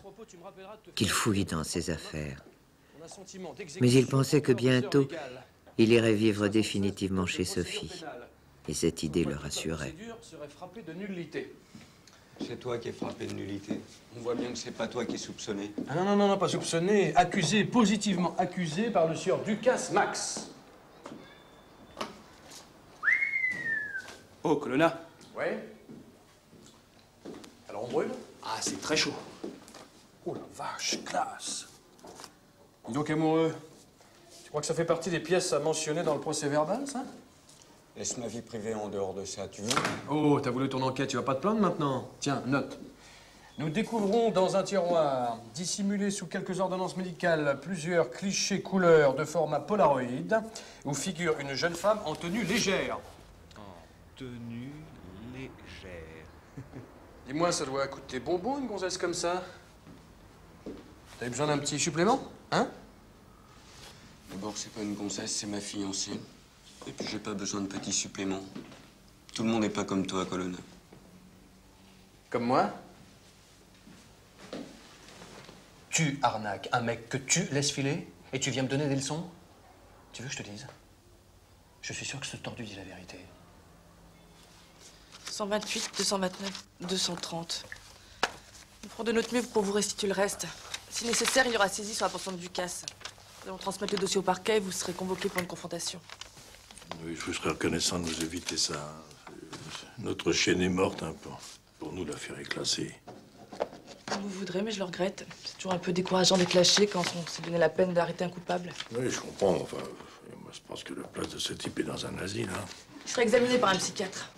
qu'il fouille dans ses affaires. Mais il pensait que bientôt, il irait vivre définitivement chez Sophie. Et cette idée le rassurait. C'est toi qui es frappé de nullité. On voit bien que c'est pas toi qui es soupçonné. Ah non, pas soupçonné. Accusé, positivement accusé par le sieur Ducasse Max. Oh, Colonna. Ouais. Alors on brûle? Ah, c'est très chaud. Oh la vache, classe. Dis donc, amoureux, tu crois que ça fait partie des pièces à mentionner dans le procès verbal, ça? Laisse ma vie privée en dehors de ça, tu veux? Oh, t'as voulu ton enquête, tu vas pas te plaindre maintenant? Tiens, note. Nous découvrons dans un tiroir, dissimulé sous quelques ordonnances médicales, plusieurs clichés couleurs de format Polaroid, où figure une jeune femme en tenue légère. En tenue légère. Dis-moi, ça doit coûter bonbon, une gonzesse comme ça? T'avais besoin d'un petit supplément, hein? D'abord, c'est pas une gonzesse, c'est ma fiancée. Et puis, j'ai pas besoin de petits suppléments. Tout le monde n'est pas comme toi, Colonna. Comme moi? Tu arnaques un mec que tu laisses filer et tu viens me donner des leçons? Tu veux que je te dise? Je suis sûr que ce tordu dit la vérité. 128, 229, 230. Nous ferons de notre mieux pour vous restituer le reste. Si nécessaire, il y aura saisie sur la pension de Ducasse. Nous allons transmettre le dossier au parquet et vous serez convoqué pour une confrontation. Oui, je vous serais reconnaissant de nous éviter ça. Notre chienne est morte, hein, pour nous, l'affaire est classée. Comme vous voudrez, mais je le regrette. C'est toujours un peu décourageant d'être lâché quand on s'est donné la peine d'arrêter un coupable. Oui, je comprends. Enfin, moi, je pense que la place de ce type est dans un asile, hein. Il sera examiné par un psychiatre.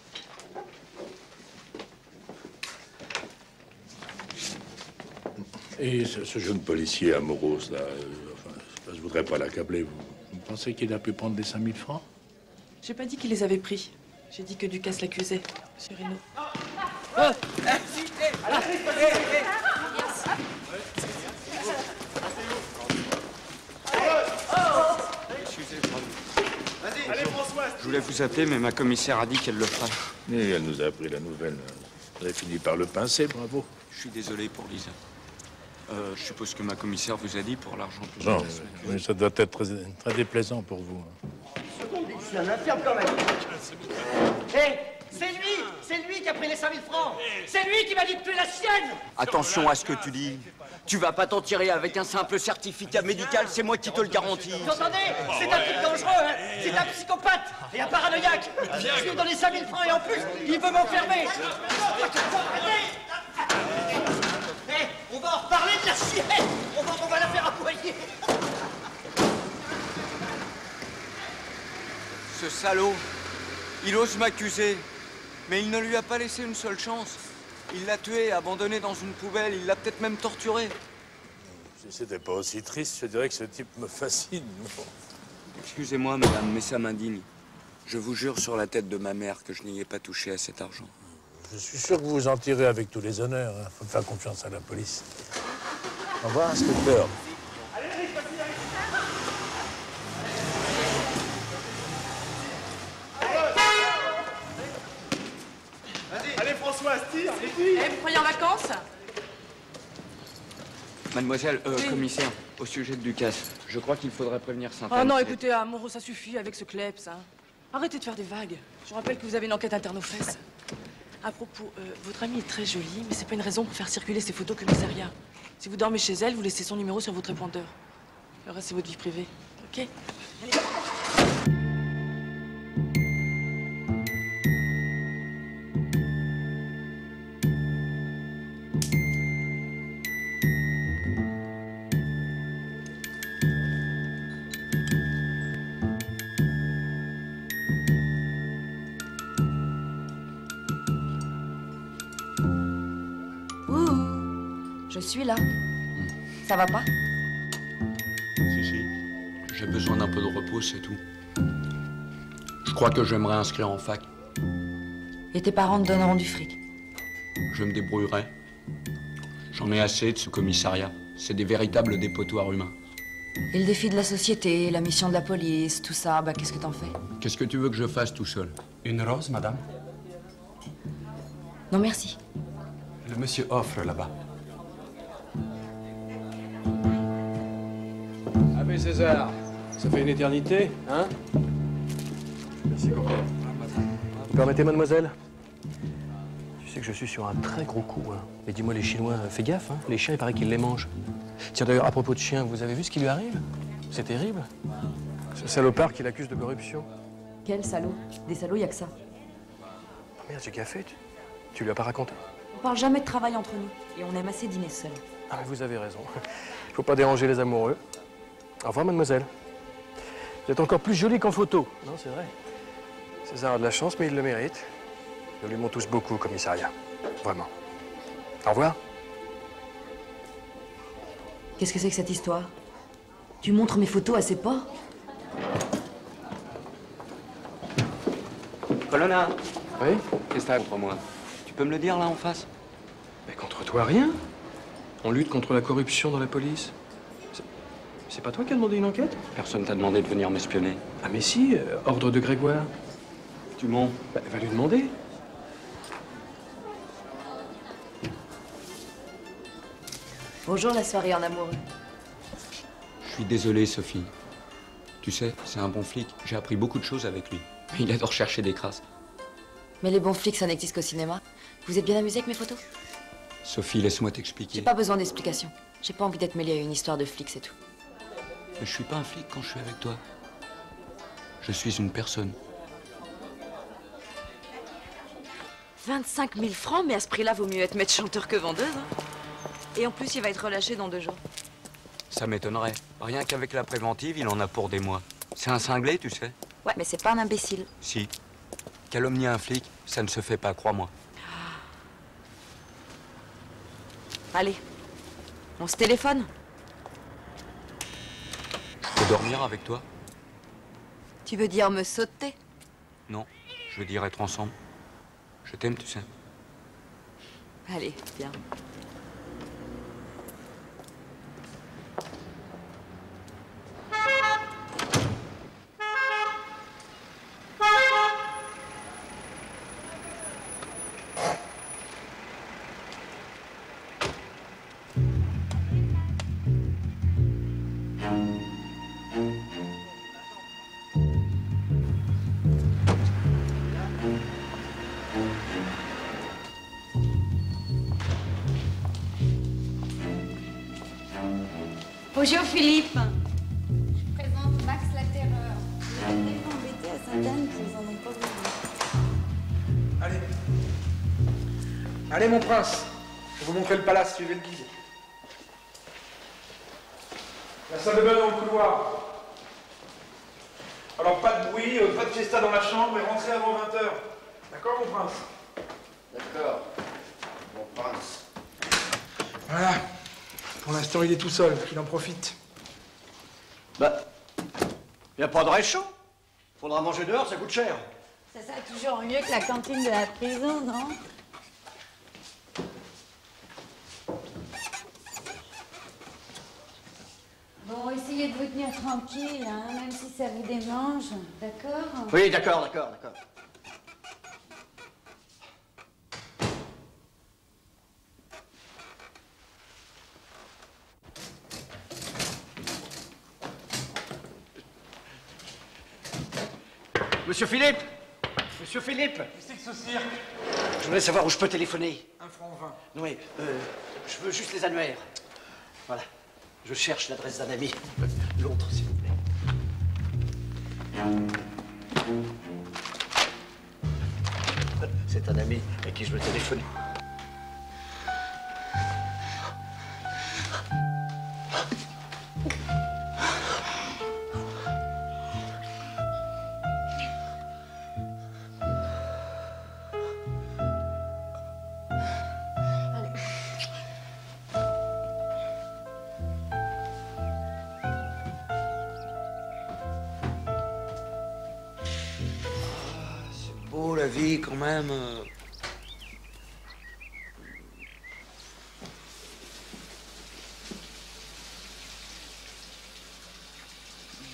Et ce jeune policier amoureuse, là, je voudrais pas l'accabler. Vous pensez qu'il a pu prendre des 5 000 francs? J'ai pas dit qu'il les avait pris. J'ai dit que Ducasse l'accusait, monsieur Reynaud. Allez, François. Je voulais vous appeler, mais ma commissaire a dit qu'elle le ferait. Et elle nous a appris la nouvelle. Vous avez fini par le pincer, bravo. Je suis désolé pour Lisa. Je suppose que ma commissaire vous a dit pour l'argent que Non, je laisse. mais ça doit être très déplaisant pour vous. C'est un infirme quand même. Hé, c'est lui qui a pris les 5 000 francs. C'est lui qui m'a dit de tuer la sienne. Attention à ce que tu dis. Tu vas pas t'en tirer avec un simple certificat médical, c'est moi qui te le garantis. Vous entendez? C'est un type dangereux, hein. C'est un psychopathe et un paranoïaque. Je lui ai donné 5 000 francs et en plus, il veut m'enfermer. Hé, on va en reparler de la sienne. On va la faire aboyer. Ce salaud, il ose m'accuser, mais il ne lui a pas laissé une seule chance. Il l'a tué, abandonné dans une poubelle, il l'a peut-être même torturé. Si c'était pas aussi triste, je dirais que ce type me fascine. Excusez-moi, madame, mais ça m'indigne. Je vous jure sur la tête de ma mère que je n'y ai pas touché à cet argent. Je suis sûr que vous vous en tirez avec tous les honneurs. Il faut faire confiance à la police. Au revoir, inspecteur. Allez, François, tire, Eh, vous croyez en vacances? Mademoiselle, Oui. commissaire, au sujet de Ducasse, je crois qu'il faudrait prévenir Sainte-Anne. Ah non, écoutez, Moreau, ça suffit avec ce kleps, hein. Arrêtez de faire des vagues. Je vous rappelle que vous avez une enquête interne aux fesses. À propos, votre amie est très jolie, mais c'est pas une raison pour faire circuler ces photos que ne sait rien. Si vous dormez chez elle, vous laissez son numéro sur votre répondeur. Le reste, c'est votre vie privée. OK? Allez. Je suis là. Ça va pas? Si. J'ai besoin d'un peu de repos, c'est tout. Je crois que j'aimerais inscrire en fac. Et tes parents te donneront du fric? Je me débrouillerai. J'en ai assez de ce commissariat. C'est des véritables dépotoirs humains. Et le défi de la société, la mission de la police, tout ça, bah qu'est-ce que t'en fais? Qu'est-ce que tu veux que je fasse tout seul? Une rose, madame? Non, merci. Le monsieur offre là-bas. Abbé César, ça fait une éternité, hein? Merci beaucoup. Vous permettez, mademoiselle? Tu sais que je suis sur un très gros coup, hein. Mais dis-moi, les Chinois, fais gaffe, hein. Les chiens, il paraît qu'ils les mangent. Tiens, d'ailleurs, à propos de chiens, vous avez vu ce qui lui arrive? C'est terrible. Ce salopard qui l'accuse de corruption. Quel salaud? Des salauds, y a que ça. Oh, merde, j'ai gaffé. Tu lui as pas raconté? On parle jamais de travail entre nous. Et on aime assez dîner seul. Ah, mais vous avez raison. Il faut pas déranger les amoureux. Au revoir, mademoiselle. Vous êtes encore plus jolie qu'en photo. Non, c'est vrai. César a de la chance, mais il le mérite. Nous lui tous beaucoup au commissariat. Vraiment. Au revoir. Qu'est-ce que c'est que cette histoire? Tu montres mes photos à ses porcs? Colonna. Oui? Qu'est-ce que t'as contre moi? Tu peux me le dire, là, en face? Mais contre toi, rien. On lutte contre la corruption dans la police. C'est pas toi qui as demandé une enquête? Personne t'a demandé de venir m'espionner. Ah mais si, ordre de Grégoire. Tu mens? Bah, va lui demander. Bonjour, la soirée en amoureux. Je suis désolé, Sophie. Tu sais, c'est un bon flic. J'ai appris beaucoup de choses avec lui. Il adore chercher des crasses. Mais les bons flics, ça n'existe qu'au cinéma. Vous êtes bien amusé avec mes photos? Sophie, laisse-moi t'expliquer. J'ai pas besoin d'explication. J'ai pas envie d'être mêlée à une histoire de flic, c'est tout. Mais je suis pas un flic quand je suis avec toi. Je suis une personne. 25 000 francs, mais à ce prix-là, vaut mieux être maître chanteur que vendeuse. Hein. Et en plus, il va être relâché dans 2 jours. Ça m'étonnerait. Rien qu'avec la préventive, il en a pour des mois. C'est un cinglé, tu sais. Ouais, mais c'est pas un imbécile. Si. Calomnier un flic, ça ne se fait pas, crois-moi. Allez, on se téléphone? Je peux dormir avec toi? Tu veux dire me sauter? Non, je veux dire être ensemble. Je t'aime, tu sais. Allez, viens. Bonjour Philippe. Je présente Max la Terreur. Vous allez être embêté à Sainte-Anne, qu'ils en ont pas besoin. Allez. Allez mon prince. Je vais vous montrer le palace, suivez le guide. La salle de bain dans le couloir. Alors pas de bruit, pas de fiesta dans la chambre et rentrez avant 20h. D'accord mon prince? D'accord, mon prince. Voilà. Pour l'instant, il est tout seul, qu'il en profite. Bah, y a pas de réchaud. Faudra manger dehors, ça coûte cher. Ça sera toujours mieux que la cantine de la prison, non? Bon, essayez de vous tenir tranquille, hein, même si ça vous démange, d'accord? Oui, d'accord, d'accord, d'accord. Monsieur Philippe! Monsieur Philippe! Qu'est-ce que c'est que ce cirque? Je voulais savoir où je peux téléphoner. 1 franc 20. Oui, je veux juste les annuaires. Voilà. Je cherche l'adresse d'un ami. L'autre, s'il vous plaît. C'est un ami à qui je veux téléphoner. La vie, quand même.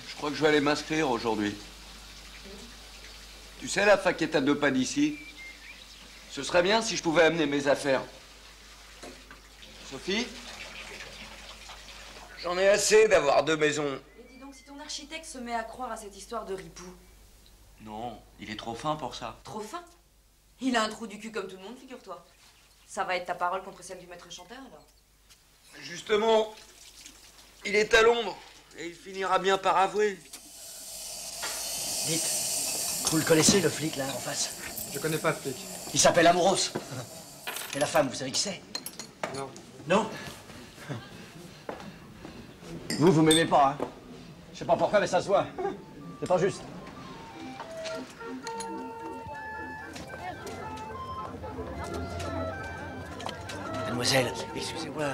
Je crois que je vais aller m'inscrire aujourd'hui. Tu sais, la fac est à 2 pas d'ici. Ce serait bien si je pouvais amener mes affaires. Sophie? J'en ai assez d'avoir 2 maisons. Et dis donc, si ton architecte se met à croire à cette histoire de ripou. Non, il est trop fin pour ça. Trop fin? Il a un trou du cul comme tout le monde, figure-toi. Ça va être ta parole contre celle du maître chanteur, alors? Justement, il est à l'ombre et il finira bien par avouer. Dites, vous le connaissez, le flic, là, en face? Je connais pas le flic. Il s'appelle Amouros. Et la femme, vous savez qui c'est? Non. Non? Vous m'aimez pas, hein? Je sais pas pourquoi, mais ça se voit. C'est pas juste. Mademoiselle, excusez-moi,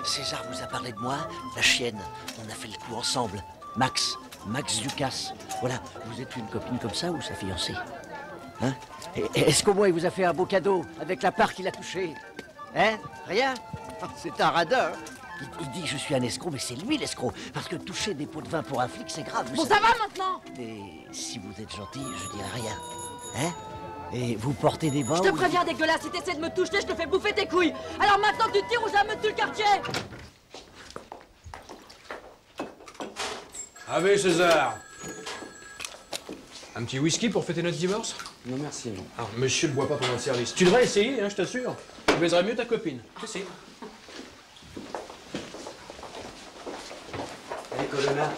César vous a parlé de moi, la chienne. On a fait le coup ensemble. Max Ducasse. Voilà, vous êtes une copine comme ça ou sa fiancée? Hein? Est-ce qu'au moins il vous a fait un beau cadeau avec la part qu'il a touchée? Hein? Rien? C'est un radin. Il dit que je suis un escroc, mais c'est lui l'escroc. Parce que toucher des pots de vin pour un flic, c'est grave. Bon, ça va maintenant? Mais si vous êtes gentil, je dirai rien. Hein? Et vous portez des bas? Je te préviens, dégueulasse, si t'essaies de me toucher, je te fais bouffer tes couilles. Alors maintenant que tu tires ou jamais tu le quartier. Ave César. Un petit whisky pour fêter notre divorce? Non, merci, non. Alors, monsieur ne boit pas pendant le service. Tu devrais essayer, hein, je t'assure. Tu baiserais mieux ta copine. Je sais. Allez, Colonna.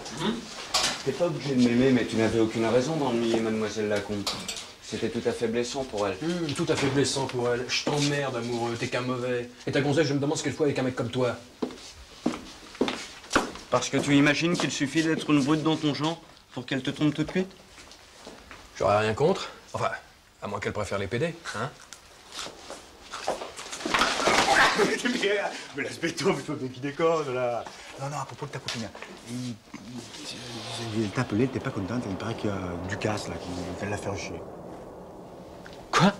T'es pas obligé de m'aimer, mais tu n'avais aucune raison d'ennuyer Mademoiselle Lacombe. C'était tout à fait blessant pour elle. Tout à fait blessant pour elle. Je t'emmerde, amoureux, t'es qu'un mauvais. Et ta gonzesse, je me demande ce qu'elle fait avec un mec comme toi. Parce que tu imagines qu'il suffit d'être une brute dans ton genre pour qu'elle te trompe tout de suite? J'aurais rien contre. Enfin, à moins qu'elle préfère les PD, hein. Mais laisse béton, mais toi, mais qui déconne, là. Non, non, à propos de ta copine. Elle t'a appelé, t'es pas contente, il paraît qu'il y a Ducasse, là, qu'elle l'a fait chier. Quoi?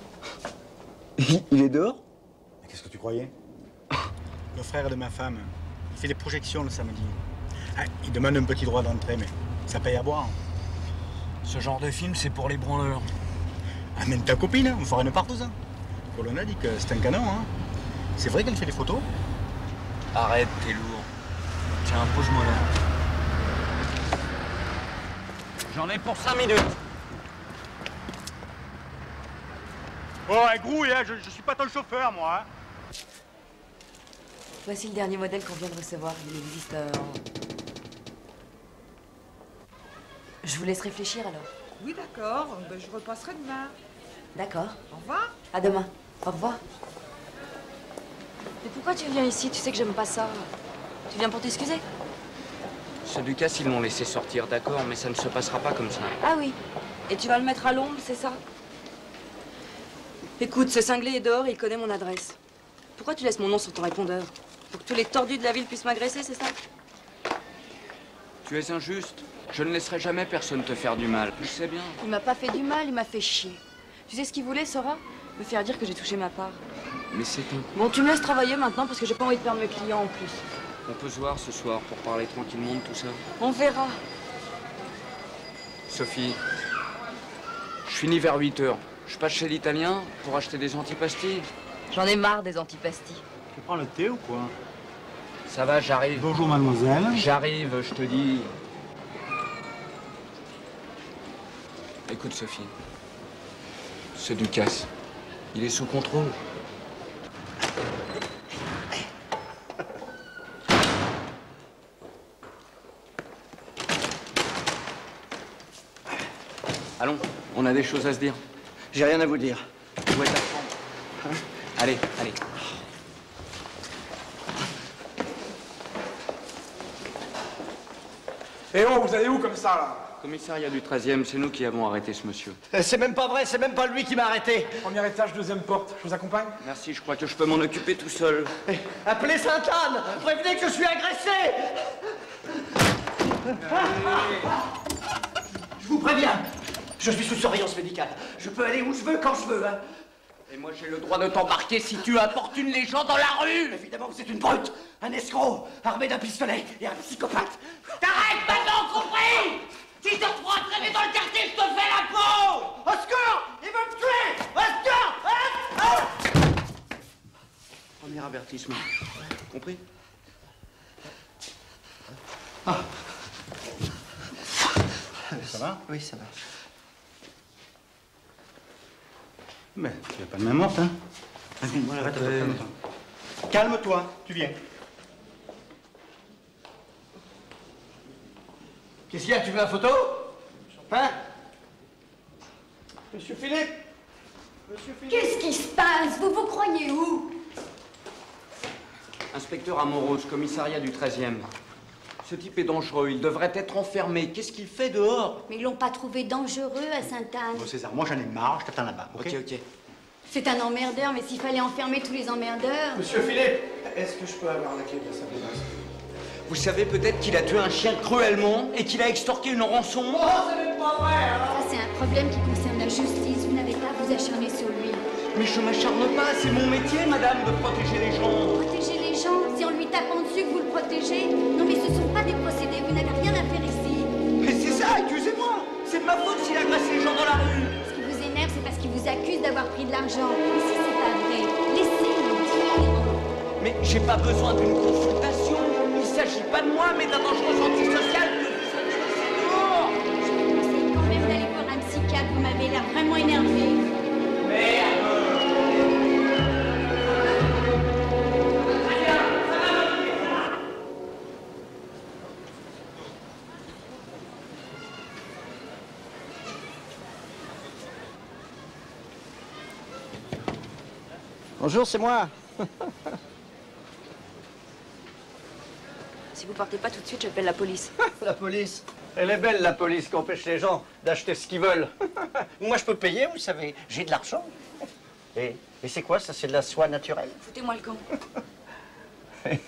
Il est dehors? Mais qu'est-ce que tu croyais? Le frère de ma femme, il fait des projections le samedi. Ah, il demande un petit droit d'entrée, mais ça paye à boire. Ce genre de film, c'est pour les branleurs. Amène ta copine, on fera une partouze. Colonna dit que c'est un canon, hein. C'est vrai qu'elle fait des photos? Arrête, t'es lourd. Tiens, pose-moi là. J'en ai pour 5 minutes. Oh, grouille, hein, je suis pas ton chauffeur, moi. Hein. Voici le dernier modèle qu'on vient de recevoir. Il existe Je vous laisse réfléchir alors. Oui, d'accord. Ben, je repasserai demain. D'accord. Au revoir. À demain. Au revoir. Mais pourquoi tu viens ici? Tu sais que j'aime pas ça. Tu viens pour t'excuser? Ce Ducasse, ils l'ont laissé sortir, d'accord, mais ça ne se passera pas comme ça. Ah oui. Et tu vas le mettre à l'ombre, c'est ça? Écoute, ce cinglé est dehors et il connaît mon adresse. Pourquoi tu laisses mon nom sur ton répondeur? Pour que tous les tordus de la ville puissent m'agresser, c'est ça? Tu es injuste. Je ne laisserai jamais personne te faire du mal. Je sais bien. Il m'a pas fait du mal, il m'a fait chier. Tu sais ce qu'il voulait, Sora? Me faire dire que j'ai touché ma part. Mais c'est un... Bon, tu me laisses travailler maintenant parce que j'ai pas envie de perdre mes clients en plus. On peut se voir ce soir pour parler tranquillement de tout ça. On verra. Sophie, je finis vers 8 h. Je passe chez l'Italien pour acheter des antipastilles. J'en ai marre des antipastilles. Tu prends le thé ou quoi? Ça va, j'arrive. Bonjour, mademoiselle. J'arrive, je te dis. Écoute, Sophie. Ce Ducasse, il est sous contrôle. Allons, on a des choses à se dire. J'ai rien à vous dire. Où est ta chambre? Hein? Allez, allez. Eh oh, vous allez où comme ça, là? Commissariat du 13e, c'est nous qui avons arrêté ce monsieur. C'est même pas vrai, c'est même pas lui qui m'a arrêté. Premier étage, deuxième porte. Je vous accompagne? Merci, je crois que je peux m'en occuper tout seul. Appelez Sainte-Anne! Prévenez que je suis agressé! Je vous préviens, je suis sous surveillance médicale. Je peux aller où je veux, quand je veux, hein. Et moi, j'ai le droit de t'embarquer si tu importunes les gens dans la rue! Évidemment, vous êtes une brute, un escroc, armé d'un pistolet et un psychopathe. T'arrêtes maintenant, compris? Si je te crois traîner dans le quartier, je te fais la peau! Au secours! Il veut me tuer! Au secours! Premier avertissement. Compris? Ah. Ça va? Oui, ça va. Mais tu n'as pas de main morte, hein? Arrête, calme-toi. Calme-toi, tu viens. Qu'est-ce qu'il y a? Tu veux la photo? Hein? Monsieur Philippe? Monsieur Philippe? Qu'est-ce qui se passe? Vous vous croyez où? Inspecteur Amorose, commissariat du 13e. Ce type est dangereux, il devrait être enfermé. Qu'est-ce qu'il fait dehors? Mais ils l'ont pas trouvé dangereux à Sainte-Anne. Bon, César, moi j'en ai marre, je t'attends là-bas, ok? Ok. C'est un emmerdeur, mais s'il fallait enfermer tous les emmerdeurs... Monsieur Philippe, est-ce que je peux avoir la clé de la salle de bain? Vous savez peut-être qu'il a tué un chien cruellement et qu'il a extorqué une rançon? Oh, c'est même pas vrai, hein? Ça, c'est un problème qui concerne la justice. Vous n'avez pas à vous acharner sur lui. Mais je m'acharne pas, c'est mon métier, madame, de protéger les gens. Protéger les gens? Si on lui tape en dessus que vous le protégez? Non, mais ce sont pas des procédés. Vous n'avez rien à faire ici. Mais c'est ça, accusez-moi! C'est de ma faute s'il agresse les gens dans la rue! Ce qui vous énerve, c'est parce qu'il vous accuse d'avoir pris de l'argent. Et si c'est pas vrai, laissez-le dire. Mais j'ai pas besoin d'une consultation. Il s'agit pas de moi, mais d'un dangereux antisocial que vous avez laissé dehors. Je vous conseille quand même d'aller voir un psychiatre. Bonjour, c'est moi. Si vous partez pas tout de suite, j'appelle la police. La police? Elle est belle, la police, qui empêche les gens d'acheter ce qu'ils veulent. Moi, je peux payer, vous savez. J'ai de l'argent. Et c'est quoi, ça? C'est de la soie naturelle? Foutez-moi le camp.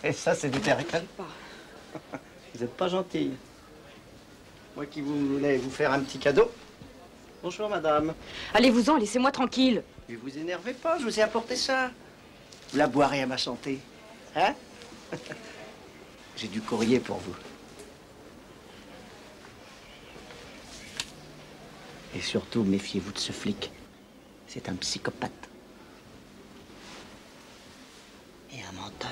Et ça, c'est du terrain. Vous n'êtes pas gentille. Moi qui voulais vous faire un petit cadeau. Bonjour, madame. Allez-vous-en, laissez-moi tranquille. Mais vous énervez pas, je vous ai apporté ça. Vous la boirez à ma santé. Hein? J'ai du courrier pour vous. Et surtout, méfiez-vous de ce flic. C'est un psychopathe. Et un menteur.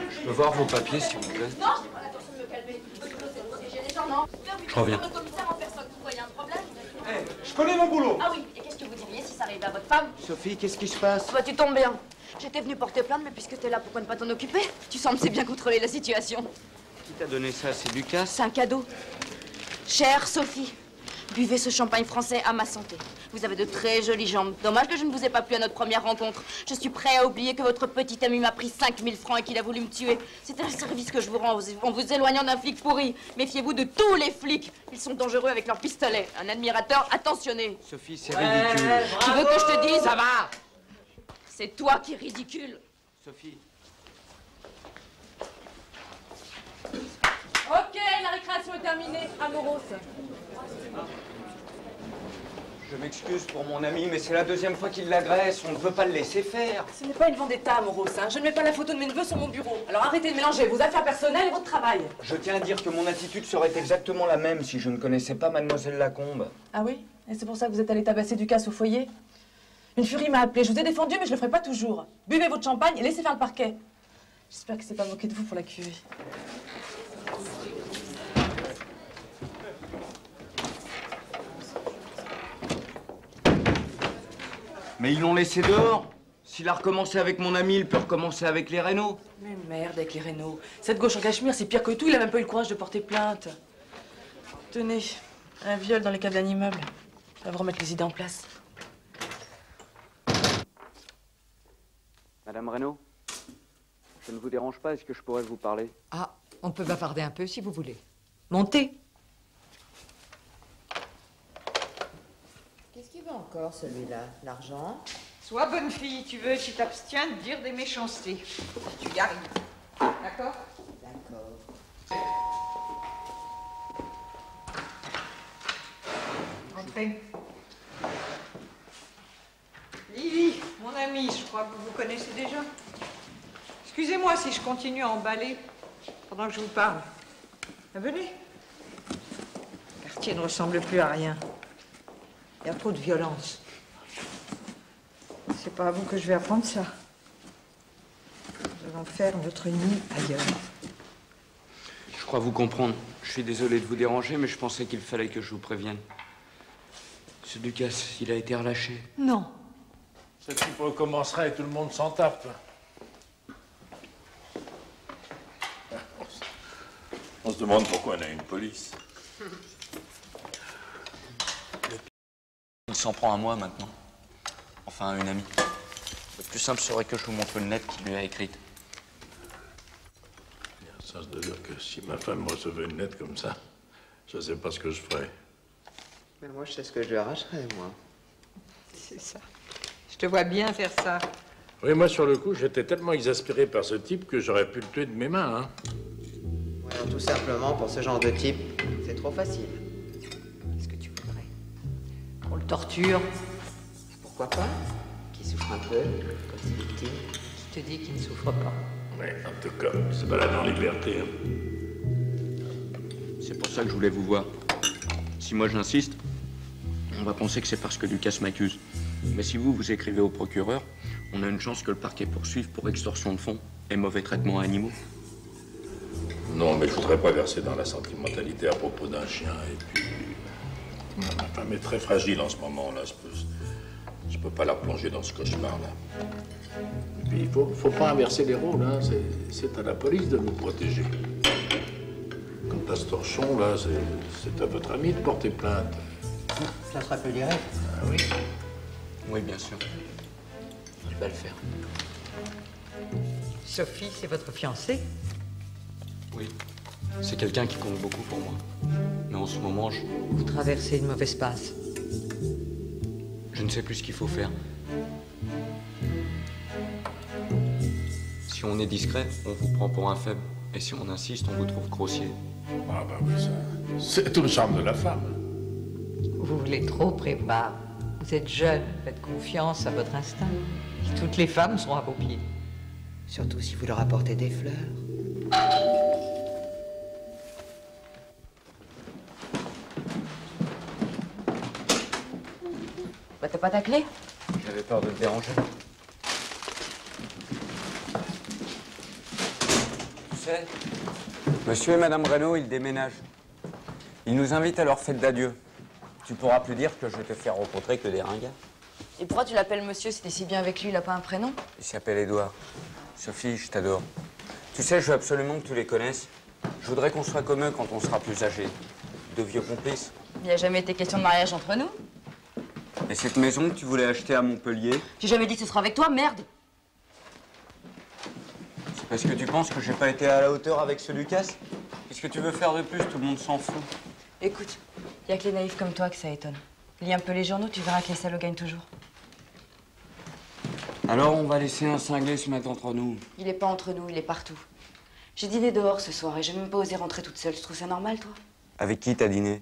Je peux voir vos papiers, s'il vous plaît? Non, je n'ai pas l'intention de me calmer. Je veux protéger les gens, non? Je reviens. Le commissaire en personne, pourquoi il y a un problème? Je connais mon boulot. Ah oui, et qu'est-ce que vous diriez si ça arrivait à votre femme? Sophie, qu'est-ce qui se passe? Bah, tu tombes bien. J'étais venue porter plainte, mais puisque t'es là, pourquoi ne pas t'en occuper? Tu sembles si bien contrôler la situation. Qui t'a donné ça? C'est Lucas? C'est un cadeau. Chère Sophie, buvez ce champagne français à ma santé. Vous avez de très jolies jambes. Dommage que je ne vous ai pas plu à notre première rencontre. Je suis prêt à oublier que votre petit ami m'a pris 5000 francs et qu'il a voulu me tuer. C'est un service que je vous rends en vous éloignant d'un flic pourri. Méfiez-vous de tous les flics. Ils sont dangereux avec leurs pistolets. Un admirateur attentionné. Sophie, c'est ridicule. Tu veux que je te dise? Ça va. C'est toi qui es ridicule. Sophie. Ok, la récréation est terminée. Amoros. Je m'excuse pour mon ami, mais c'est la deuxième fois qu'il l'agresse. On ne peut pas le laisser faire. Ce n'est pas une vendetta, Amoros. Hein. Je ne mets pas la photo de mes neveux sur mon bureau. Alors arrêtez de mélanger vos affaires personnelles et votre travail. Je tiens à dire que mon attitude serait exactement la même si je ne connaissais pas Mademoiselle Lacombe. Ah oui? Et c'est pour ça que vous êtes allé tabasser Ducasse au foyer? Une furie m'a appelé. Je vous ai défendu, mais je le ferai pas toujours. Buvez votre champagne et laissez faire le parquet. J'espère que c'est pas moqué de vous pour la cuvée. Mais ils l'ont laissé dehors. S'il a recommencé avec mon ami, il peut recommencer avec les Reynaud. Mais merde avec les Reynaud. Cette gauche en cachemire, c'est pire que tout. Il a même pas eu le courage de porter plainte. Tenez, un viol dans les caves d'un immeuble. Ça va vous remettre les idées en place. Madame Reynaud, je ne vous dérange pas, est-ce que je pourrais vous parler? Ah, on peut bavarder un peu si vous voulez. Montez. Qu'est-ce qu'il veut encore, celui-là? L'argent? Sois bonne fille, tu t'abstiens de dire des méchancetés. Tu y arrives. D'accord? D'accord. Entrez. Lily, mon amie, je crois que vous vous connaissez déjà. Excusez-moi si je continue à emballer pendant que je vous parle. Ah, venez. Le quartier ne ressemble plus à rien. Il y a trop de violence. C'est pas à vous que je vais apprendre ça. Nous allons faire notre nid ailleurs. Je crois vous comprendre. Je suis désolé de vous déranger, mais je pensais qu'il fallait que je vous prévienne. Ce Ducasse, il a été relâché. Non. Ce type recommencera et tout le monde s'en tape. On se demande pourquoi on a une police. Il s'en prend à moi maintenant. Enfin, à une amie. Le plus simple serait que je vous montre une lettre qu'il lui a écrite. Il y a un sens de dire que si ma femme recevait une lettre comme ça, je ne sais pas ce que je ferais. Mais moi, je sais ce que je lui arracherais, moi. C'est ça. Je te vois bien faire ça. Oui, moi, sur le coup, j'étais tellement exaspéré par ce type que j'aurais pu le tuer de mes mains, hein. Ouais, alors, tout simplement, pour ce genre de type, c'est trop facile. Qu'est-ce que tu voudrais? On le torture. Pourquoi pas? Qui souffre un peu, comme ses victimes. Qui te dit qu'il ne souffre pas? Oui, en tout cas, c'est pas là en liberté, hein. C'est pour ça que je voulais vous voir. Si moi j'insiste, on va penser que c'est parce que Ducasse m'accuse. Mais si vous écrivez au procureur, on a une chance que le parquet poursuive pour extorsion de fonds et mauvais traitement à animaux. Non, mais je voudrais pas verser dans la sentimentalité à propos d'un chien. Et puis, ma femme est très fragile en ce moment-là. Je peux pas la plonger dans ce cauchemar-là. Et puis, il faut pas inverser les rôles, hein. C'est à la police de nous protéger. Quant à ce torchon, là, c'est à votre ami de porter plainte. Cela sera plus direct. Oui. Oui, bien sûr. Je vais le faire. Sophie, c'est votre fiancée? Oui. C'est quelqu'un qui compte beaucoup pour moi. Mais en ce moment, Vous traversez une mauvaise passe. je ne sais plus ce qu'il faut faire. Si on est discret, on vous prend pour un faible. Et si on insiste, on vous trouve grossier. Ah bah oui, ça... C'est tout le charme de la femme. Vous voulez trop préparer. Vous êtes jeune, faites confiance à votre instinct. Et toutes les femmes seront à vos pieds. Surtout si vous leur apportez des fleurs. Bah, t'as pas ta clé? J'avais peur de te déranger. Tu sais, monsieur et madame Reynaud, ils déménagent. Ils nous invitent à leur fête d'adieu. Tu pourras plus dire que je te fais rencontrer que des ringards. Et pourquoi tu l'appelles monsieur si t'es si bien avec lui, il a pas un prénom? Il s'appelle Édouard. Sophie, je t'adore. Tu sais, je veux absolument que tu les connaisses. Je voudrais qu'on soit comme eux quand on sera plus âgés. De vieux complices. Il n'y a jamais été question de mariage entre nous. Et cette maison que tu voulais acheter à Montpellier, J'ai jamais dit que ce sera avec toi, merde! c'est parce que tu penses que j'ai pas été à la hauteur avec ce Lucas? Qu'est-ce que tu veux faire de plus? Tout le monde s'en fout. Écoute, il y a que les naïfs comme toi que ça étonne. Lis un peu les journaux, tu verras que les salauds gagnent toujours. Alors, on va laisser un cinglé se mettre entre nous. Il est pas entre nous, il est partout. J'ai dîné dehors ce soir et j'ai même pas osé rentrer toute seule. Tu trouves ça normal, toi? Avec qui t'as dîné?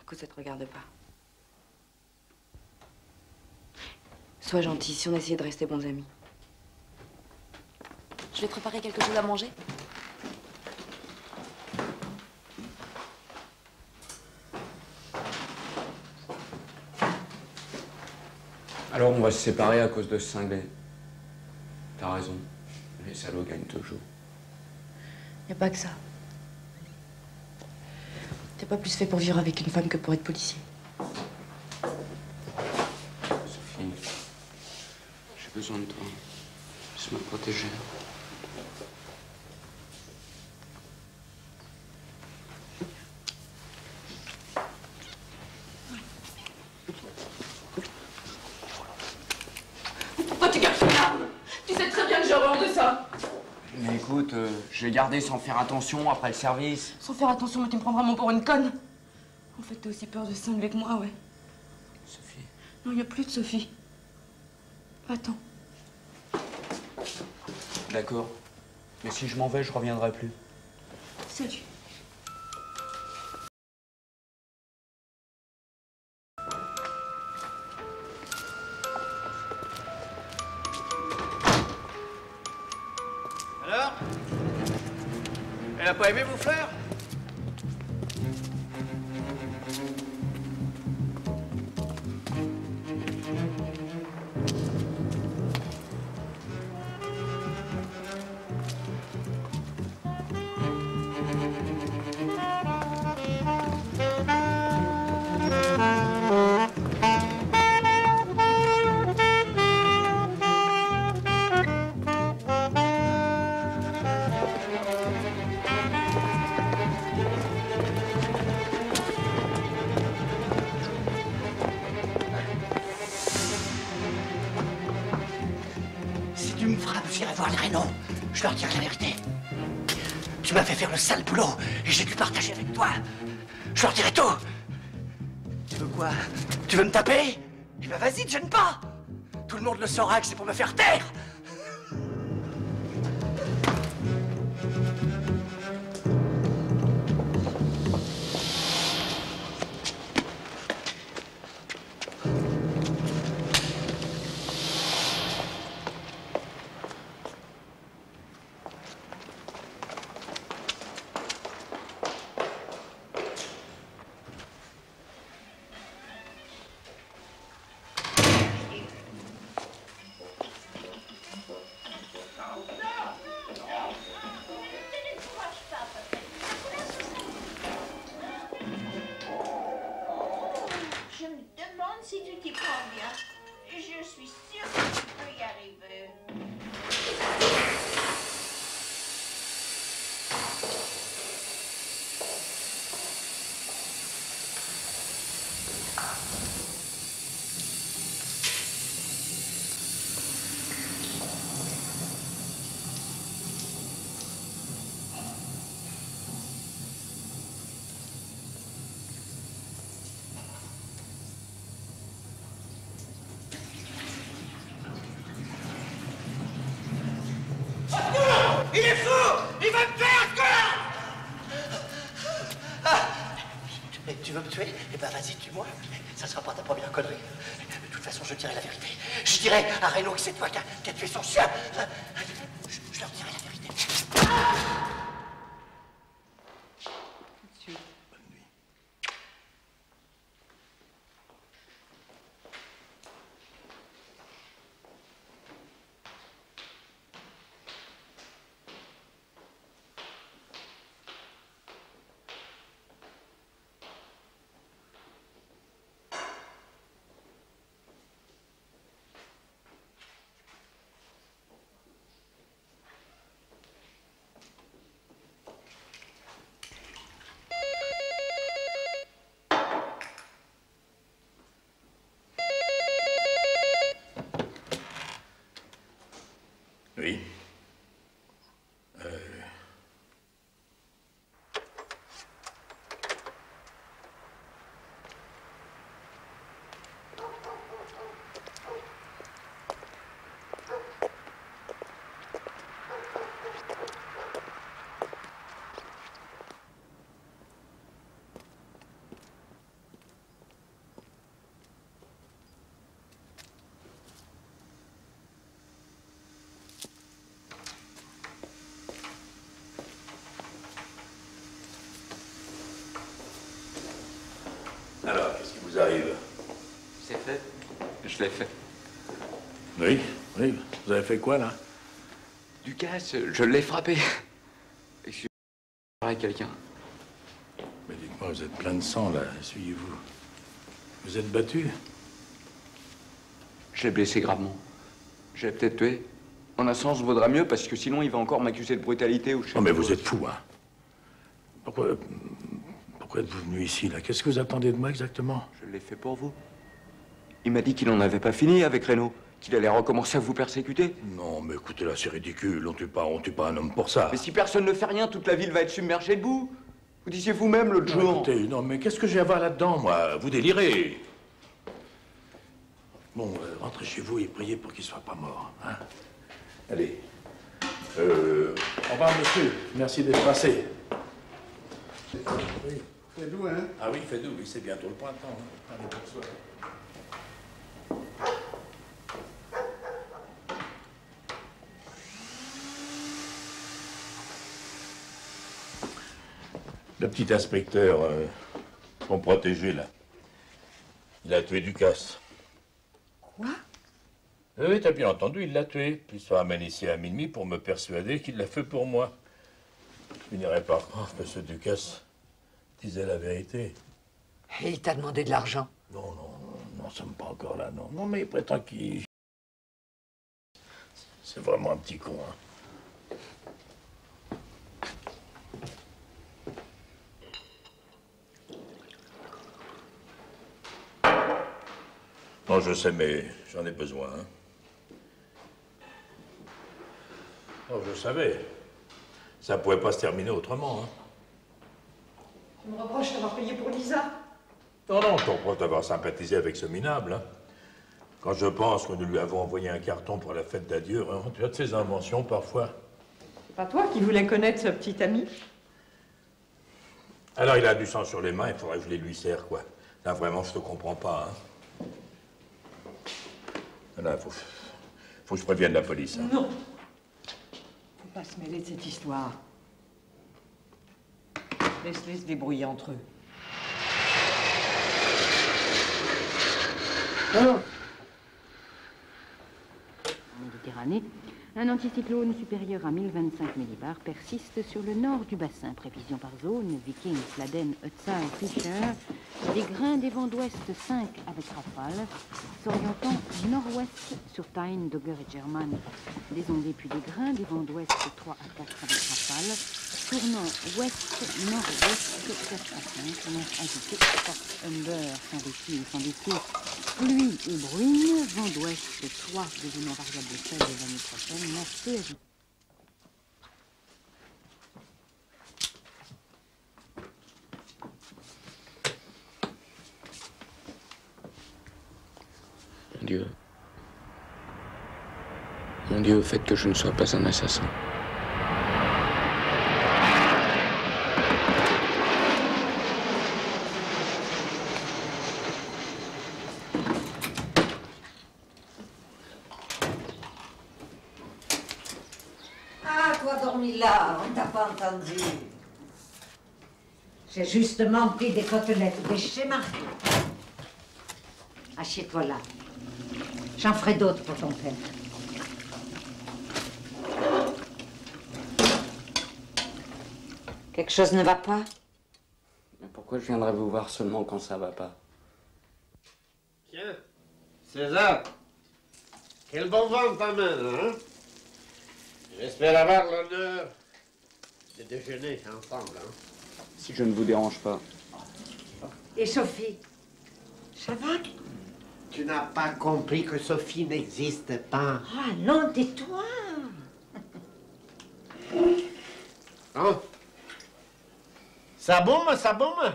Écoute, ça te regarde pas. Sois gentil, si on essayait de rester bons amis. Je vais te préparer quelque chose à manger. Alors, on va se séparer à cause de ce cinglé. T'as raison. Les salauds gagnent toujours. Y a pas que ça. T'es pas plus fait pour vivre avec une femme que pour être policier. Sophie, j'ai besoin de toi. Laisse-moi te protéger. Pourquoi tu gardes une arme? Tu sais très bien que j'ai horreur de ça. Mais écoute, j'ai gardé sans faire attention après le service. Sans faire attention, mais tu me prends vraiment pour une conne. En fait, t'as aussi peur de cingler que moi, ouais. Sophie. Non, y a plus de Sophie. Attends. D'accord. Mais si je m'en vais, je reviendrai plus. Salut. Alors? Elle a pas aimé vos fleurs? Si tu me frappes, j'irai voir les Reynaud. Je leur dirai la vérité. Tu m'as fait faire le sale boulot et j'ai dû partager avec toi. Je leur dirai tout. Tu veux quoi? Tu veux me taper? Eh ben vas-y, te gêne pas. Tout le monde le saura que c'est pour me faire taire. Je me demande si tu t'y prends bien. Je suis sûre que tu peux y arriver. Et tu veux me tuer? Eh ben vas-y, tue-moi. Ça sera pas ta première connerie. De toute façon, je dirai la vérité. Je dirai à Reno que c'est toi qui as tué son chien. Je leur dirai la vérité. Oui. Alors, qu'est-ce qui vous arrive? C'est fait. Je l'ai fait. Oui, oui. Vous avez fait quoi, là? Ducasse, je l'ai frappé. Je suis avec quelqu'un. Mais dites-moi, vous êtes plein de sang, là. Essuyez-vous. Vous êtes battu? Je l'ai blessé gravement. Je l'ai peut-être tué. En un sens, vaudra mieux, parce que sinon, il va encore m'accuser de brutalité ou je sais pas. Oh, mais vous êtes fou, hein? Pourquoi êtes-vous venu ici, là? Qu'est-ce que vous attendez de moi, exactement? Je l'ai fait pour vous. Il m'a dit qu'il n'en avait pas fini avec Reno, qu'il allait recommencer à vous persécuter. Non, mais écoutez, là, c'est ridicule. On tue pas un homme pour ça. Mais si personne ne fait rien, toute la ville va être submergée de boue. Vous disiez vous-même l'autre jour. Écoutez, non, mais qu'est-ce que j'ai à voir là-dedans, moi? Vous délirez. Bon, rentrez chez vous et priez pour qu'il soit pas mort, hein? Allez. Au revoir, monsieur. Merci d'être passé. Oui. Fait doux, hein? Ah oui, fait doux, oui, c'est bientôt le printemps. Hein. Allez, bonsoir. Le petit inspecteur, son protégé, là, il a tué Ducasse. Quoi? Oui, t'as bien entendu, il l'a tué. Puis il se ramène ici à minuit pour me persuader qu'il l'a fait pour moi. Je finirais par croire que ce Ducasse disait la vérité. Et il t'a demandé de l'argent? Non, nous sommes pas encore là, non. Non, mais il prétend qu'il... C'est vraiment un petit con, hein. Non, je sais, mais j'en ai besoin, hein. Non, je savais. Ça pouvait pas se terminer autrement, hein. Tu me reproches d'avoir payé pour Lisa? Non, je te reproche d'avoir sympathisé avec ce minable, hein. Quand je pense que nous lui avons envoyé un carton pour la fête d'adieu, hein, tu as de ces inventions parfois. C'est pas toi qui voulais connaître ce petit ami? Alors, il a du sang sur les mains, il faudrait que je les lui serre, quoi. Là, vraiment, je te comprends pas, hein. Là, faut que je prévienne la police, hein. Non. Faut pas se mêler de cette histoire. Laisse-les se débrouiller entre eux. En Méditerranée, un anticyclone supérieur à 1025 millibars persiste sur le nord du bassin. Prévision par zone, Viking, Sladen, Hutzal, Fischer. Des grains des vents d'ouest 5 avec rafale, s'orientant nord-ouest sur Tyne, Dogger et German. Des ondées puis des grains des vents d'ouest 3 à 4 avec rafale, tournant ouest-nord-ouest 4 à 5, non agité, force Humber, sans défi et sans défi. Pluie et bruine, vent d'ouest 3 devenant variable faible l'année prochaine, mais peu agité. Mon Dieu, faites que je ne sois pas un assassin. Mila, on t'a pas entendu. J'ai justement pris des côtelettes de chez Marco. Assieds-toi là. J'en ferai d'autres pour ton père. Quelque chose ne va pas? Mais pourquoi je viendrais vous voir seulement quand ça va pas? Tiens, César, quel bon vent ta main, hein? J'espère avoir l'honneur de déjeuner ensemble, hein? Si je ne vous dérange pas. Et Sophie? Ça va? Tu n'as pas compris que Sophie n'existe pas. Ah non, tais-toi. Hein? Ça boum, ça boum?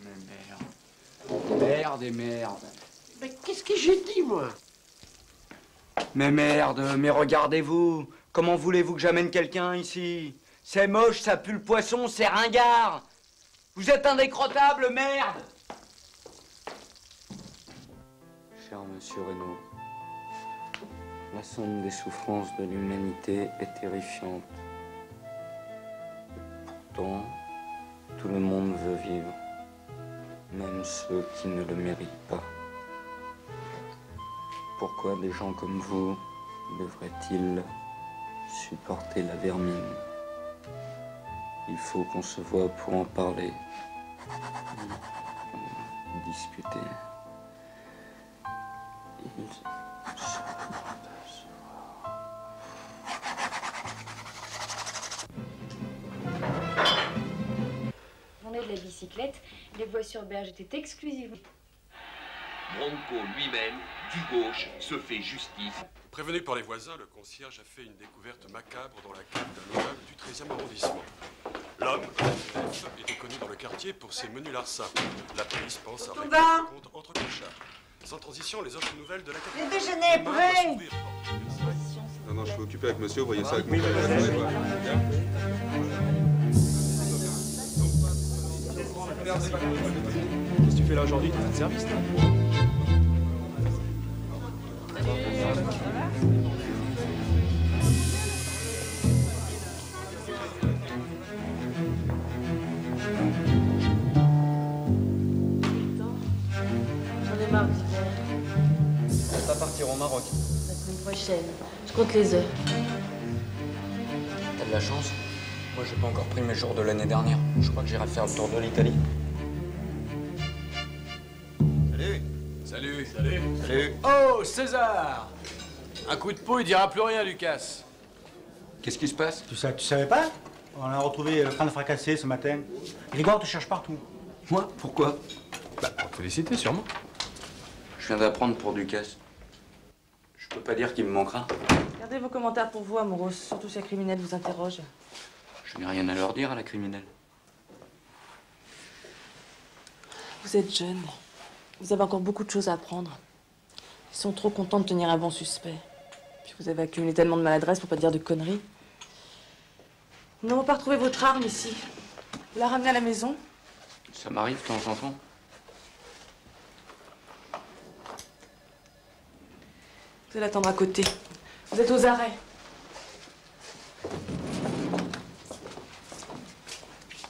Mais merde. Merde et merde. Mais qu'est-ce que j'ai dit, moi? Mais merde, mais regardez-vous. Comment voulez-vous que j'amène quelqu'un ici? C'est moche, ça pue le poisson, c'est ringard. Vous êtes indécrottable, merde. Cher monsieur Reynaud, la somme des souffrances de l'humanité est terrifiante. Pourtant, tout le monde veut vivre, même ceux qui ne le méritent pas. Pourquoi des gens comme vous devraient-ils supporter la vermine? Il faut qu'on se voie pour en parler, discuter. Journée de la bicyclette, les voies sur berge étaient exclusivement. Bronco lui-même, du gauche, se fait justice. Prévenu par les voisins, le concierge a fait une découverte macabre dans la cave d'un immeuble du 13e arrondissement. L'homme, était connu dans le quartier pour ses menus larcins. La police pense à régler le compte entre clochards. Sans transition, les autres nouvelles de la capitale. Le déjeuner est prêt. Non, non, je suis occupé avec monsieur, vous voyez ça avec mon Qu'est-ce que tu fais là aujourd'hui? T'es pas de service, toi? J'en ai marre d'hiver. On va partir au Maroc. La semaine prochaine. Je compte les heures. T'as de la chance. Moi, j'ai pas encore pris mes jours de l'année dernière. Je crois que j'irai faire le tour de l'Italie. Salut. Salut. Salut. Salut. Oh, César! Un coup de peau, il dira plus rien, Lucas. Qu'est-ce qui se passe? Tu savais pas? On a retrouvé le crâne fracassé ce matin. Et les gars, on te cherche partout. Moi? Pourquoi? Bah, pour te féliciter, sûrement. Je viens d'apprendre pour Ducasse. Je peux pas dire qu'il me manquera. Gardez vos commentaires pour vous, Amoros, surtout si un criminel vous interroge. Je n'ai rien à leur dire à la criminelle. Vous êtes jeune. Vous avez encore beaucoup de choses à apprendre. Ils sont trop contents de tenir un bon suspect. Puis vous avez accumulé tellement de maladresse pour pas dire de conneries. Nous n'avons pas retrouvé votre arme ici. Vous la ramenez à la maison? Ça m'arrive de temps en temps. Vous allez attendre à côté. Vous êtes aux arrêts.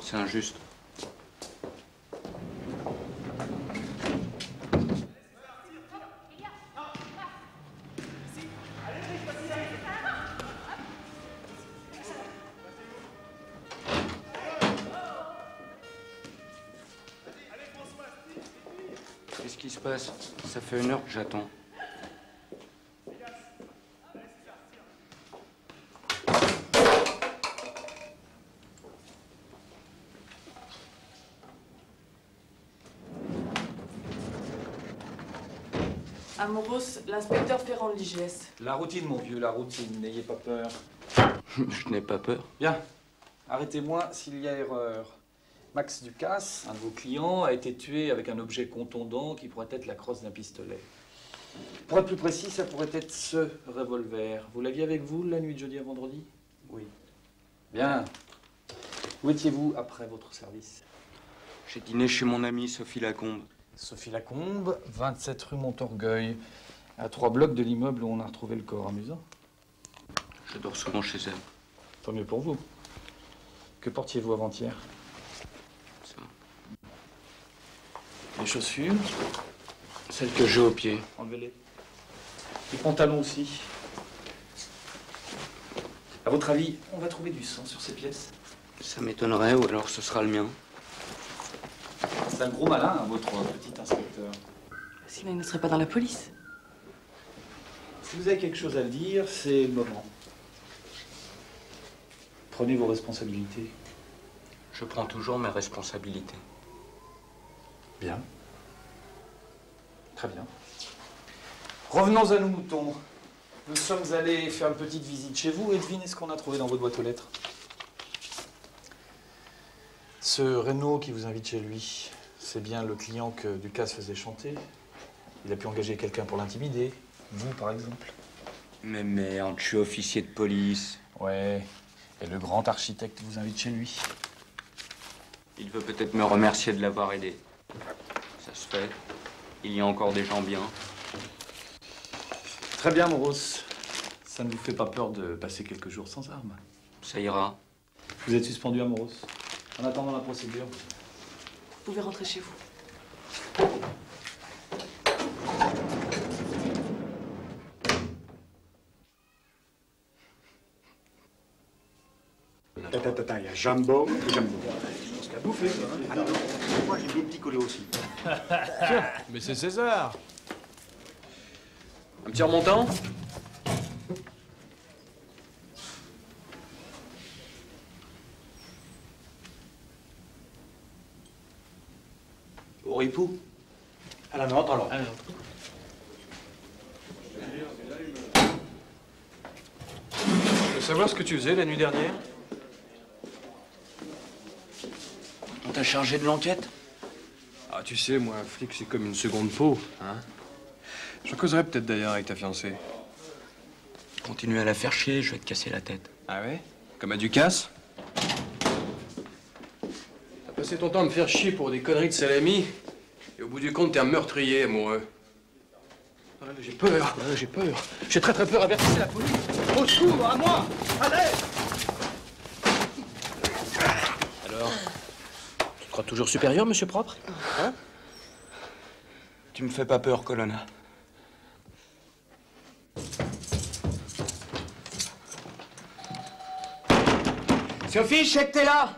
C'est injuste. Qu'est-ce qui se passe? Ça fait 1 heure que j'attends. Amoros, l'inspecteur Ferrand de l'IGS. La routine, mon vieux, la routine. N'ayez pas peur. Je n'ai pas peur. Bien. Arrêtez-moi s'il y a erreur. Max Ducasse, un de vos clients, a été tué avec un objet contondant qui pourrait être la crosse d'un pistolet. Pour être plus précis, ça pourrait être ce revolver. Vous l'aviez avec vous la nuit de jeudi à vendredi? Oui. Bien. Où étiez-vous après votre service? J'ai dîné chez mon amie Sophie Lacombe. Sophie Lacombe, 27 rue Montorgueil, à 3 blocs de l'immeuble où on a retrouvé le corps. Amusant. Je dors souvent chez elle. Tant mieux pour vous. Que portiez-vous avant-hier? Ça. Les chaussures? Celles que j'ai aux pieds. Enlevez-les. Les pantalons aussi. À votre avis, on va trouver du sang sur ces pièces? Ça m'étonnerait, ou alors ce sera le mien. C'est un gros malin, hein, votre petit inspecteur. Sinon, il ne serait pas dans la police. Si vous avez quelque chose à dire, c'est le moment. Prenez vos responsabilités. Je prends toujours mes responsabilités. Bien. Très bien. Revenons à nos moutons. Nous sommes allés faire une petite visite chez vous et devinez ce qu'on a trouvé dans votre boîte aux lettres. Ce Renaud qui vous invite chez lui, c'est bien le client que Ducasse faisait chanter. Il a pu engager quelqu'un pour l'intimider. Vous, par exemple. Mais merde, je suis officier de police. Ouais. Et le grand architecte vous invite chez lui. Il veut peut-être me remercier de l'avoir aidé. Ça se fait. Il y a encore des gens bien. Très bien, Moros. Ça ne vous fait pas peur de passer quelques jours sans armes? Ça ira. Vous êtes suspendu à Moros. En attendant la procédure. Vous pouvez rentrer chez vous. Il y a jambon et jambon. Je pense qu'il y a bouffé. Ah non, moi j'ai des petits collés aussi. Mais c'est César. Un petit remontant? Au ripou. À la nôtre alors. Tu veux savoir ce que tu faisais la nuit dernière? On t'a chargé de l'enquête? Ah, tu sais, moi, un flic, c'est comme une seconde peau, hein? Je causerais peut-être d'ailleurs avec ta fiancée. Continue à la faire chier, je vais te casser la tête. Ah ouais? Comme à Ducasse? T'as passé ton temps à me faire chier pour des conneries de salami, et au bout du compte, t'es un meurtrier, amoureux. Ah, là, j'ai peur, là, j'ai peur. J'ai très très peur, avertissez la police. Au secours, à moi! Allez! Alors? Tu te crois toujours supérieur, monsieur Propre? Hein? Tu me fais pas peur, Colonna. Sophie, je sais que t'es là.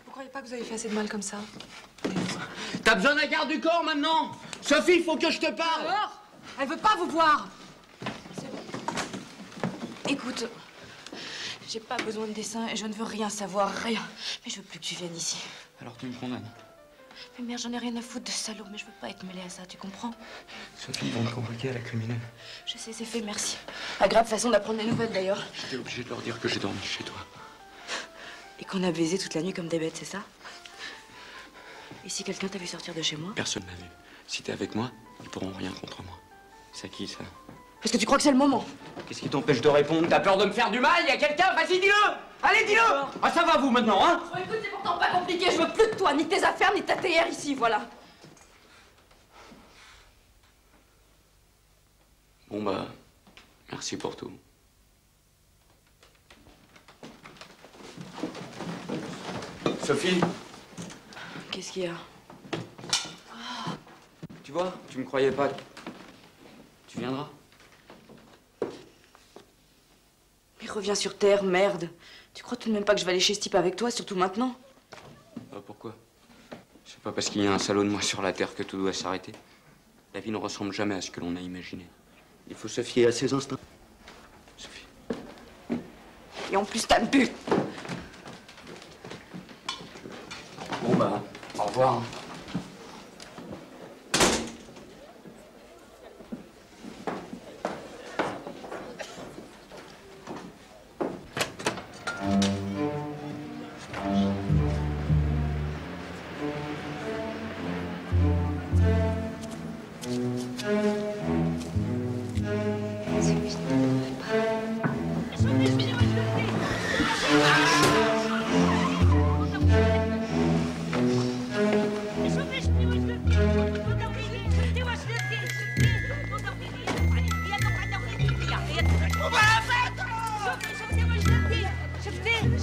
Vous croyez pas que vous avez fait assez de mal comme ça? T'as besoin d'un garde du corps maintenant? Sophie, il faut que je te parle. Alors? Elle veut pas vous voir. C'est bon. Écoute, j'ai pas besoin de dessin et je ne veux rien savoir, rien. Mais je veux plus que tu viennes ici. Alors tu me condamnes? Mais merde, j'en ai rien à foutre de salaud, mais je veux pas être mêlée à ça, tu comprends? Sophie, ils vont me convoquer à la criminelle. Je sais, c'est fait, merci. Agréable façon d'apprendre des nouvelles d'ailleurs. J'étais obligé de leur dire que j'ai dormi chez toi. Et qu'on a baisé toute la nuit comme des bêtes, c'est ça? Et si quelqu'un t'a vu sortir de chez moi? Personne m'a vu. Si t'es avec moi, ils pourront rien contre moi. C'est à qui, ça? Est-ce que tu crois que c'est le moment? Qu'est-ce qui t'empêche de répondre? T'as peur de me faire du mal? Y a quelqu'un? Vas-y, dis-le! Allez, dis-le! Ah, ça va, vous, maintenant, hein? Oh, écoute, c'est pourtant pas compliqué. Je veux plus de toi, ni de tes affaires, ni de ta TR ici, voilà. Bon, bah, merci pour tout. Sophie, Qu'est-ce qu'il y a? tu vois, tu me croyais pas. Tu viendras? Mais reviens sur terre, merde. Tu crois tout de même pas que je vais aller chez ce type avec toi, surtout maintenant? Pourquoi? C'est pas parce qu'il y a un salaud de moi sur la terre que tout doit s'arrêter. La vie ne ressemble jamais à ce que l'on a imaginé. Il faut se fier à ses instincts. Sophie. Et en plus, t'as le but. Bon, bah, au revoir.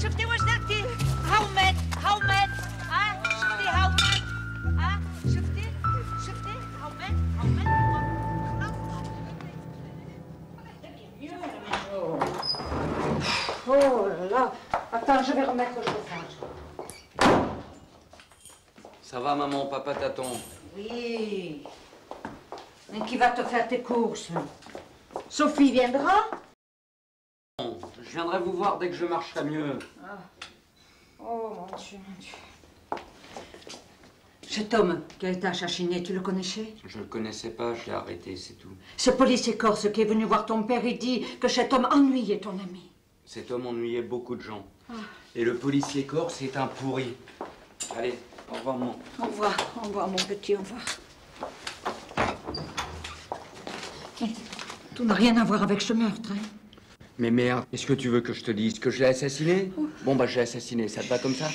شفتي واش درتي؟ هاو مات هاو مات ها شفتي هاو مات ها شفتي هاو مات هاو مات Oh là. Attends, je vais remettre le chauffage. Ça va, maman, papa t'attend. Oui. Mais qui va te faire tes courses? Sophie viendra? Je viendrai vous voir dès que je marcherai mieux. Ah. Oh mon Dieu, mon Dieu. Cet homme qui a été assassiné, tu le connaissais? Je le connaissais pas, je l'ai arrêté, c'est tout. Ce policier corse qui est venu voir ton père, il dit que cet homme ennuyait ton ami. Cet homme ennuyait beaucoup de gens. Ah. Et le policier corse est un pourri. Allez, au revoir, maman. Au revoir mon petit, au revoir. Tout n'a rien à voir avec ce meurtre, hein? Mais merde, est-ce que tu veux que je te dise que je l'ai assassiné? Bon, bah, je l'ai assassiné, ça te va comme ça?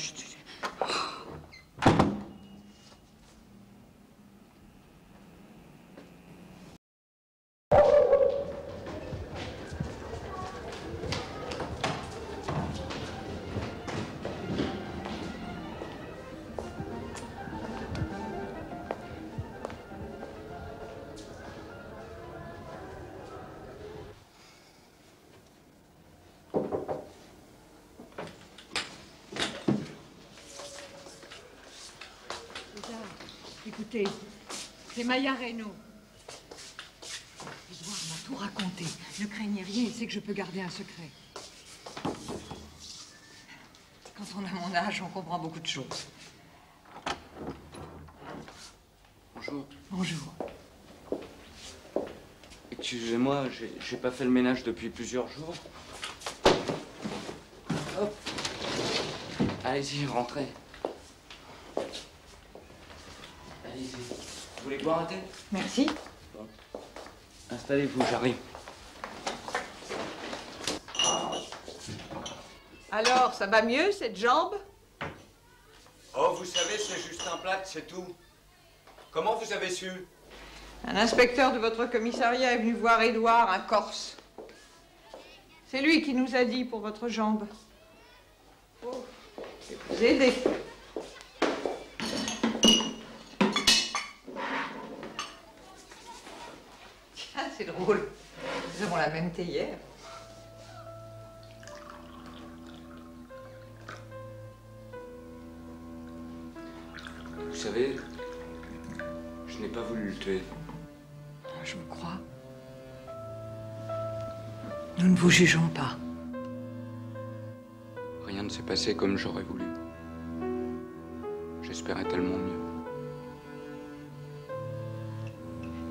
Écoutez, c'est Maya Reynaud. Edouard m'a tout raconté. Ne craignez rien, il sait que je peux garder un secret. Quand on a mon âge, on comprend beaucoup de choses. Bonjour. Bonjour. Excusez-moi, j'ai pas fait le ménage depuis plusieurs jours. Hop. Allez-y, rentrez. Allez-y. Vous voulez boire un thé? Merci. Bon. Installez-vous, j'arrive. Alors, ça va mieux, cette jambe? Oh, vous savez, c'est juste un plat, c'est tout. Comment vous avez su? Un inspecteur de votre commissariat est venu voir Édouard, un Corse. C'est lui qui nous a dit pour votre jambe. Oh, je vais vous aider. Tiens, c'est drôle. Nous avons la même théière. Vous savez, je n'ai pas voulu le tuer. Je vous crois. Nous ne vous jugeons pas. Rien ne s'est passé comme j'aurais voulu. J'espérais tellement mieux.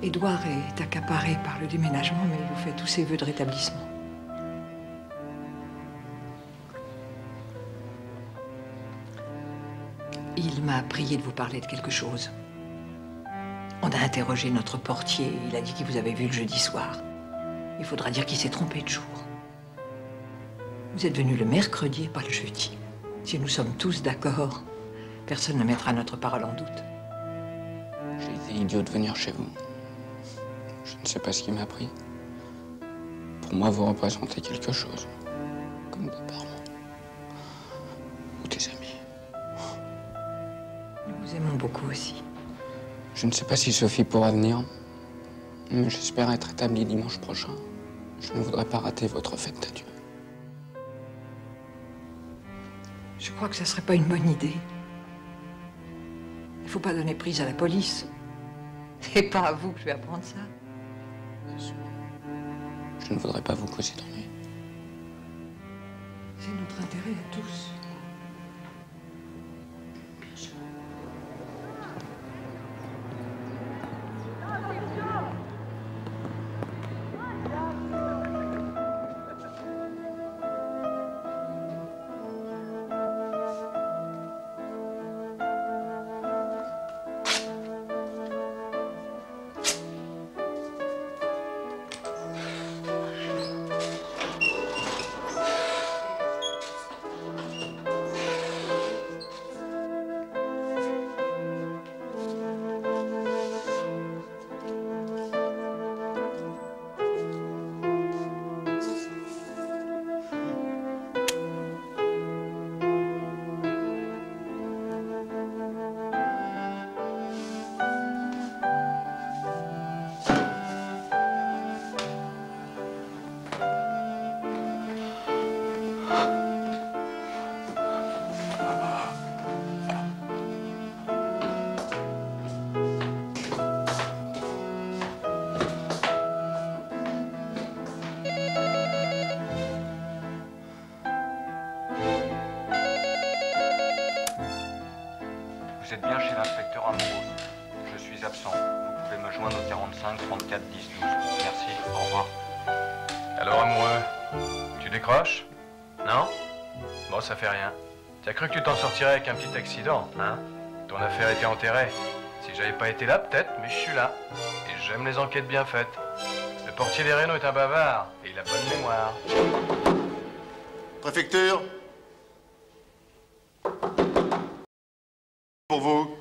Édouard est accaparé par le déménagement, mais il vous fait tous ses vœux de rétablissement. Il m'a prié de vous parler de quelque chose. On a interrogé notre portier. Il a dit qu'il vous avait vu le jeudi soir. Il faudra dire qu'il s'est trompé de jour. Vous êtes venu le mercredi et pas le jeudi. Si nous sommes tous d'accord, personne ne mettra notre parole en doute. J'ai été idiot de venir chez vous. Je ne sais pas ce qui m'a pris. Pour moi, vous représentez quelque chose. Comme des parents. Ou des amis. Nous vous aimons beaucoup aussi. Je ne sais pas si Sophie pourra venir, mais j'espère être établi dimanche prochain. Je ne voudrais pas rater votre fête d'adieu. Je crois que ça serait pas une bonne idée. Il faut pas donner prise à la police. C'est pas à vous que je vais apprendre ça. Bien sûr. Je ne voudrais pas vous causer d'ennui. C'est notre intérêt à tous. Bien sûr. êtes bien chez l'inspecteur Ambrose. Je suis absent. Vous pouvez me joindre au 45 34 10 12. Merci, au revoir. Alors, amoureux, tu décroches? Non? Bon, ça fait rien. T'as cru que tu t'en sortirais avec un petit accident, hein? Ton affaire était enterrée. Si j'avais pas été là, peut-être, mais je suis là. Et j'aime les enquêtes bien faites. Le portier des Rénaux est un bavard, et il a bonne mémoire. Préfecture. Pour vous.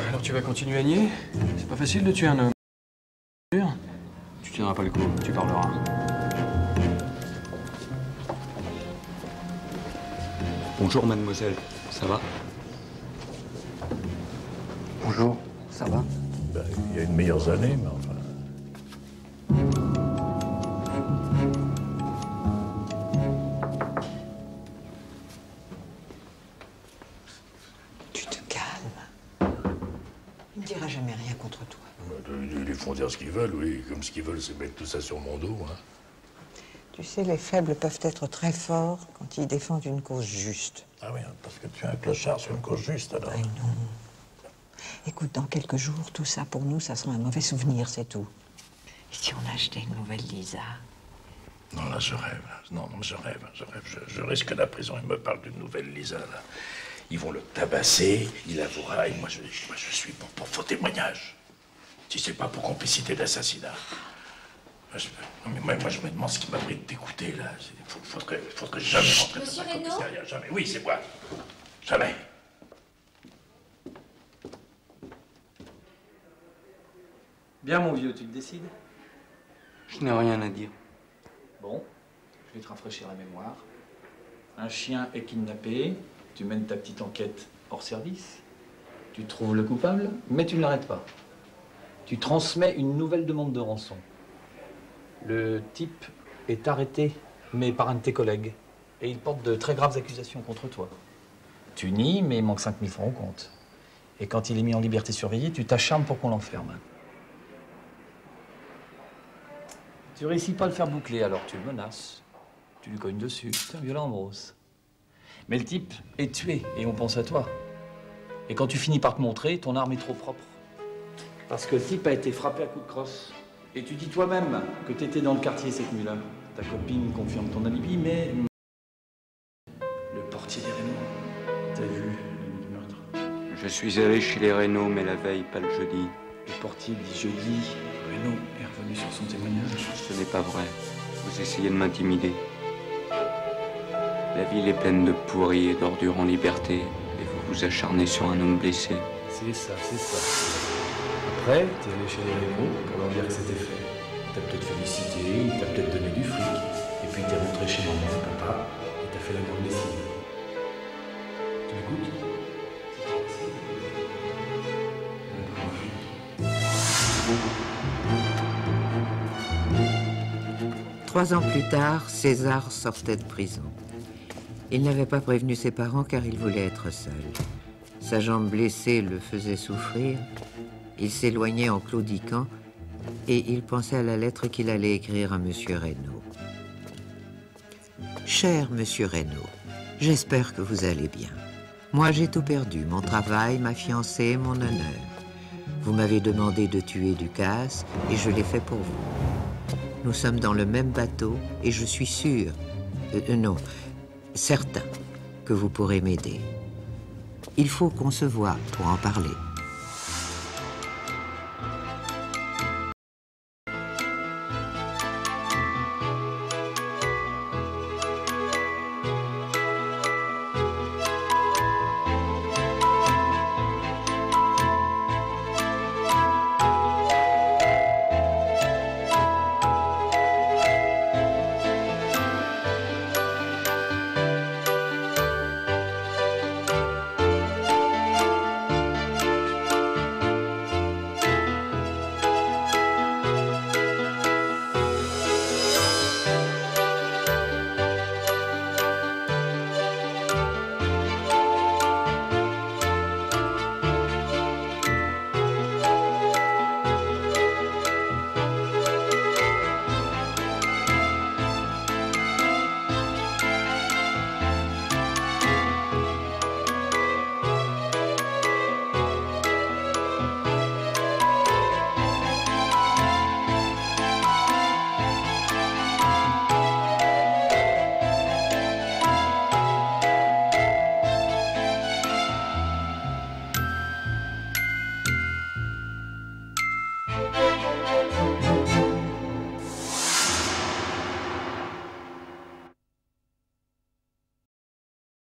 Alors tu vas continuer à nier? C'est pas facile de tuer un homme. Tu tiendras pas le coup, tu parleras. Bonjour, mademoiselle. Ça va? Bonjour, ça va? Il y a une meilleure année, mais enfin... Tu te calmes. Il ne dira jamais rien contre toi. Ils font dire ce qu'ils veulent, oui. Comme ce qu'ils veulent, c'est mettre tout ça sur mon dos, hein. Tu sais, les faibles peuvent être très forts quand ils défendent une cause juste. Ah oui, parce que tu es un clochard sur une cause juste, alors. Ah non. Écoute, dans quelques jours, tout ça, pour nous, ça sera un mauvais souvenir, c'est tout. Et si on achetait une nouvelle Lisa? Non, là, je rêve. Non, je rêve. Je risque la prison. Ils me parlent d'une nouvelle Lisa, là. Ils vont le tabasser, il avouera, et moi, je suis pour faux témoignage. Si c'est pas pour complicité d'assassinat. Non, mais moi, je me demande ce qui m'abrite de t'écouter, là. Faudrait jamais rentrer dans un commissariat. Jamais. Oui, c'est moi. Jamais. Bien, mon vieux, tu te décides? Je n'ai rien à dire. Bon, je vais te rafraîchir la mémoire. Un chien est kidnappé, tu mènes ta petite enquête hors service, tu trouves le coupable, mais tu ne l'arrêtes pas. Tu transmets une nouvelle demande de rançon. Le type est arrêté, mais par un de tes collègues, et il porte de très graves accusations contre toi. Tu nies, mais il manque 5 000 francs au compte. Et quand il est mis en liberté surveillée, tu t'acharnes pour qu'on l'enferme. Tu réussis pas à le faire boucler, alors tu le menaces. Tu lui cognes dessus. C'est un violent, Ambrose. Mais le type est tué, et on pense à toi. Et quand tu finis par te montrer, ton arme est trop propre. Parce que le type a été frappé à coups de crosse. Et tu dis toi-même que tu étais dans le quartier cette nuit-là. Ta copine confirme ton alibi, mais... Le portier des Rénaux, t'as vu la nuit du meurtre? Je suis allé chez les Rénaux, mais la veille, pas le jeudi. Le portier dit jeudi. Rénaux est revenu sur son témoignage. Ce n'est pas vrai. Vous essayez de m'intimider. La ville est pleine de pourris et d'ordures en liberté, et vous vous acharnez sur un homme blessé. C'est ça, c'est ça. Après, t'es allé chez les Rénaux pour leur dire que c'était fait. T'as peut-être félicité, il t'a peut-être donné du fric. Et puis t'es rentré chez maman et papa, et t'as fait la grande lessive. Tu m'écoutes? 3 ans plus tard, César sortait de prison. Il n'avait pas prévenu ses parents car il voulait être seul. Sa jambe blessée le faisait souffrir. Il s'éloignait en claudiquant et il pensait à la lettre qu'il allait écrire à Monsieur Rénaux. Cher Monsieur Rénaux, j'espère que vous allez bien. Moi, j'ai tout perdu, mon travail, ma fiancée, mon honneur. Vous m'avez demandé de tuer Ducasse et je l'ai fait pour vous. Nous sommes dans le même bateau et je suis sûr, non, certain que vous pourrez m'aider. Il faut qu'on se voie pour en parler.